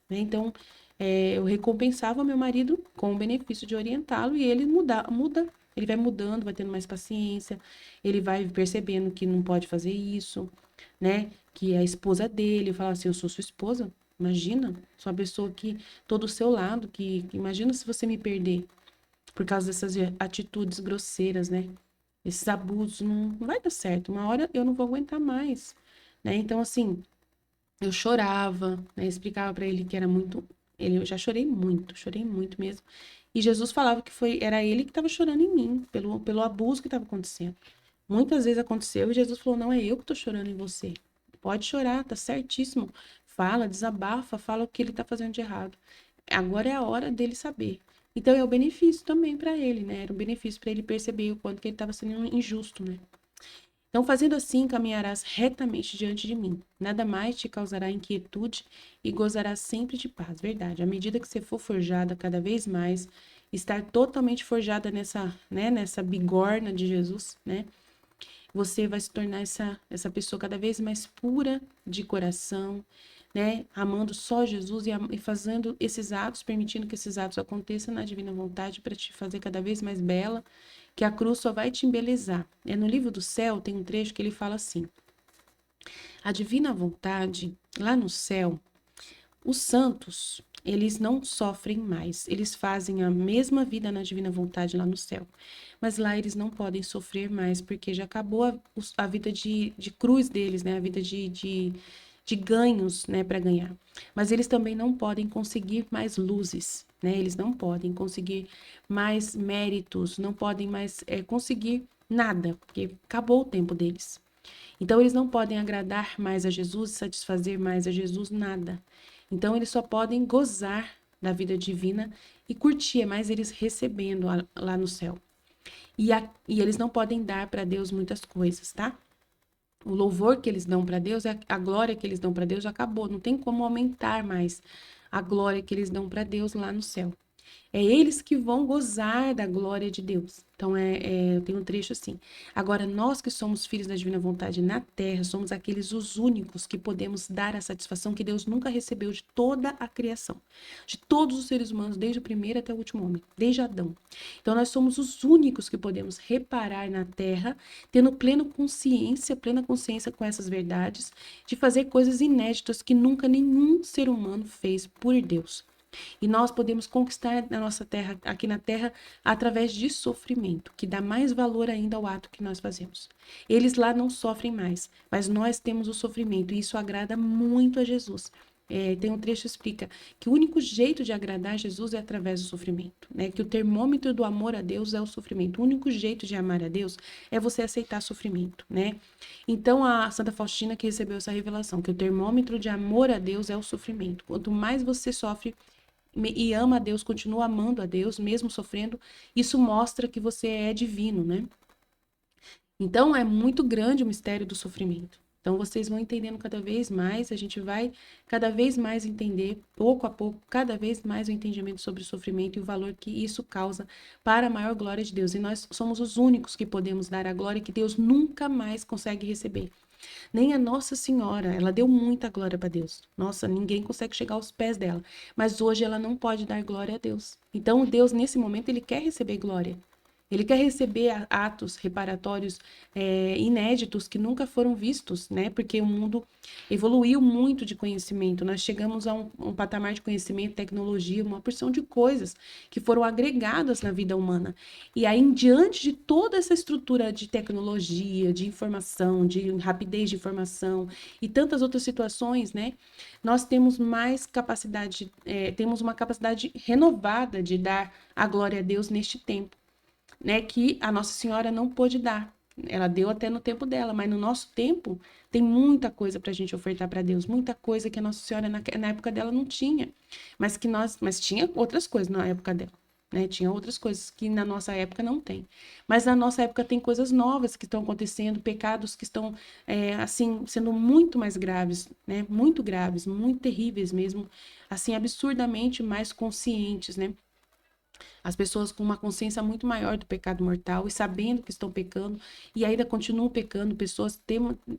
né? Então, eu recompensava meu marido com o benefício de orientá-lo e ele muda Ele vai mudando, vai tendo mais paciência, ele vai percebendo que não pode fazer isso, né? Que é a esposa dele fala assim: eu sou sua esposa. Imagina, sou a pessoa que tô do seu lado, que imagina se você me perder por causa dessas atitudes grosseiras, né? Esses abusos não vai dar certo. Uma hora eu não vou aguentar mais, né? Então, assim, eu chorava, né? Explicava para ele que era muito. Eu já chorei muito mesmo. E Jesus falava que era ele que estava chorando em mim, pelo abuso que estava acontecendo. Muitas vezes aconteceu e Jesus falou: não é eu que estou chorando em você. Pode chorar, tá certíssimo. Fala, desabafa, fala o que ele tá fazendo de errado. Agora é a hora dele saber. Então é o benefício também para ele, né? Era um benefício para ele perceber o quanto que ele estava sendo injusto, né? Então, fazendo assim, caminharás retamente diante de mim. Nada mais te causará inquietude e gozarás sempre de paz. Verdade. À medida que você for forjada cada vez mais, estar totalmente forjada nessa bigorna de Jesus, né? Você vai se tornar essa pessoa cada vez mais pura de coração, né? Amando só Jesus e fazendo esses atos, permitindo que esses atos aconteçam na divina vontade para te fazer cada vez mais bela, que a cruz só vai te embelezar. No livro do céu tem um trecho que ele fala assim: a divina vontade, lá no céu, os santos, eles não sofrem mais, eles fazem a mesma vida na divina vontade lá no céu. Mas lá eles não podem sofrer mais, porque já acabou a vida de cruz deles, né? A vida de ganhos, né, para ganhar. Mas eles também não podem conseguir mais luzes, né? Eles não podem conseguir mais méritos, não podem mais conseguir nada, porque acabou o tempo deles. Então, eles não podem agradar mais a Jesus, satisfazer mais a Jesus, nada. Então, eles só podem gozar da vida divina e curtir, é mais eles recebendo lá no céu. E eles não podem dar para Deus muitas coisas, tá? O louvor que eles dão para Deus, a glória que eles dão para Deus já acabou. Não tem como aumentar mais a glória que eles dão para Deus lá no céu. É eles que vão gozar da glória de Deus. Então, tem um trecho assim. Agora, nós que somos filhos da divina vontade na terra, somos aqueles os únicos que podemos dar a satisfação que Deus nunca recebeu de toda a criação. De todos os seres humanos, desde o primeiro até o último homem, desde Adão. Então, nós somos os únicos que podemos reparar na terra, tendo plena consciência com essas verdades, de fazer coisas inéditas que nunca nenhum ser humano fez por Deus. E nós podemos conquistar a nossa terra, aqui na terra, através de sofrimento, que dá mais valor ainda ao ato que nós fazemos. Eles lá não sofrem mais, mas nós temos o sofrimento, e isso agrada muito a Jesus. Tem um trecho que explica que o único jeito de agradar a Jesus é através do sofrimento, né? Que o termômetro do amor a Deus é o sofrimento. O único jeito de amar a Deus é você aceitar sofrimento, né? Então, a Santa Faustina que recebeu essa revelação, que o termômetro de amor a Deus é o sofrimento. Quanto mais você sofre e ama a Deus, continua amando a Deus, mesmo sofrendo, isso mostra que você é divino, né? Então, é muito grande o mistério do sofrimento. Então, vocês vão entendendo cada vez mais, a gente vai cada vez mais entender, pouco a pouco, cada vez mais o entendimento sobre o sofrimento e o valor que isso causa para a maior glória de Deus. E nós somos os únicos que podemos dar a glória que Deus nunca mais consegue receber. Nem a Nossa Senhora, ela deu muita glória para Deus. Nossa, ninguém consegue chegar aos pés dela. Mas hoje ela não pode dar glória a Deus. Então, Deus, nesse momento, ele quer receber glória. Ele quer receber atos reparatórios inéditos que nunca foram vistos, né? Porque o mundo evoluiu muito de conhecimento. Nós chegamos a um patamar de conhecimento, tecnologia, uma porção de coisas que foram agregadas na vida humana. E aí, diante de toda essa estrutura de tecnologia, de informação, de rapidez de informação e tantas outras situações, né? Nós temos mais capacidade, temos uma capacidade renovada de dar a glória a Deus neste tempo, né, que a Nossa Senhora não pôde dar. Ela deu até no tempo dela, mas no nosso tempo tem muita coisa para a gente ofertar para Deus, muita coisa que a Nossa Senhora na época dela não tinha, mas tinha outras coisas na época dela, né? Tinha outras coisas que na nossa época não tem. Mas na nossa época tem coisas novas que estão acontecendo, pecados que estão assim sendo muito mais graves, né? Muito graves, muito terríveis mesmo, assim absurdamente mais conscientes, né? As pessoas com uma consciência muito maior do pecado mortal e sabendo que estão pecando e ainda continuam pecando, pessoas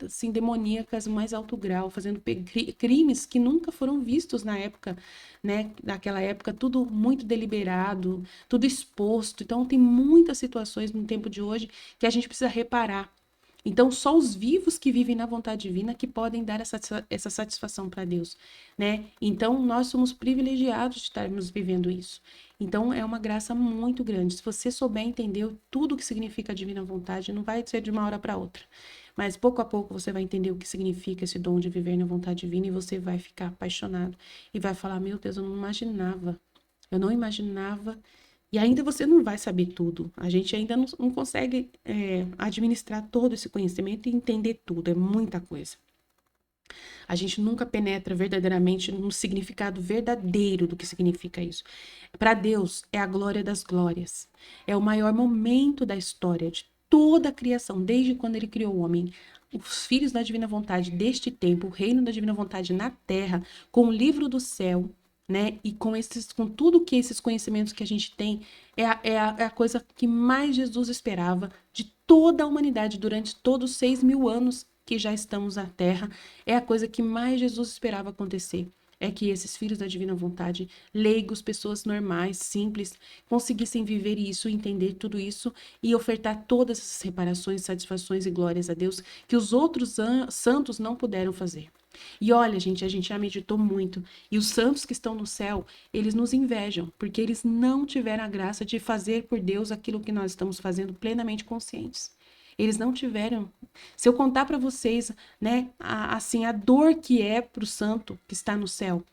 assim, demoníacas mais alto grau, fazendo crimes que nunca foram vistos na época, né? Naquela época, tudo muito deliberado, tudo exposto. Então, tem muitas situações no tempo de hoje que a gente precisa reparar. Então, só os vivos que vivem na vontade divina que podem dar essa satisfação para Deus, né? Então, nós somos privilegiados de estarmos vivendo isso. Então, é uma graça muito grande. Se você souber entender tudo o que significa a divina vontade, não vai ser de uma hora para outra. Mas, pouco a pouco, você vai entender o que significa esse dom de viver na vontade divina e você vai ficar apaixonado. E vai falar, meu Deus, eu não imaginava. Eu não imaginava e ainda você não vai saber tudo. A gente ainda não consegue administrar todo esse conhecimento e entender tudo. É muita coisa. A gente nunca penetra verdadeiramente no significado verdadeiro do que significa isso. Para Deus, é a glória das glórias. É o maior momento da história de toda a criação, desde quando ele criou o homem. Os filhos da divina vontade deste tempo, o reino da divina vontade na terra, com o livro do céu, né? E com tudo que esses conhecimentos que a gente tem, é a coisa que mais Jesus esperava de toda a humanidade durante todos os 6.000 anos que já estamos na Terra. É a coisa que mais Jesus esperava acontecer. É que esses filhos da divina vontade, leigos, pessoas normais, simples, conseguissem viver isso, entender tudo isso e ofertar todas essas reparações, satisfações e glórias a Deus que os outros santos não puderam fazer. E olha, gente, a gente já meditou muito. E os santos que estão no céu, eles nos invejam, porque eles não tiveram a graça de fazer por Deus aquilo que nós estamos fazendo plenamente conscientes. Eles não tiveram. Se eu contar para vocês, né, assim, a dor que é para o santo que está no céu,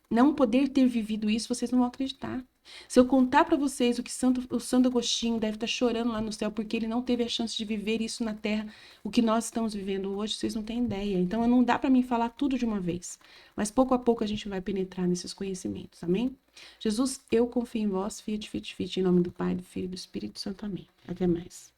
não poder ter vivido isso, vocês não vão acreditar. Se eu contar para vocês o Santo Agostinho deve estar chorando lá no céu porque ele não teve a chance de viver isso na terra, o que nós estamos vivendo hoje, vocês não têm ideia. Então não dá para mim falar tudo de uma vez, mas pouco a pouco a gente vai penetrar nesses conhecimentos, amém? Jesus, eu confio em vós, fiat, fiat, fiat, em nome do Pai, do Filho e do Espírito Santo, amém. Até mais.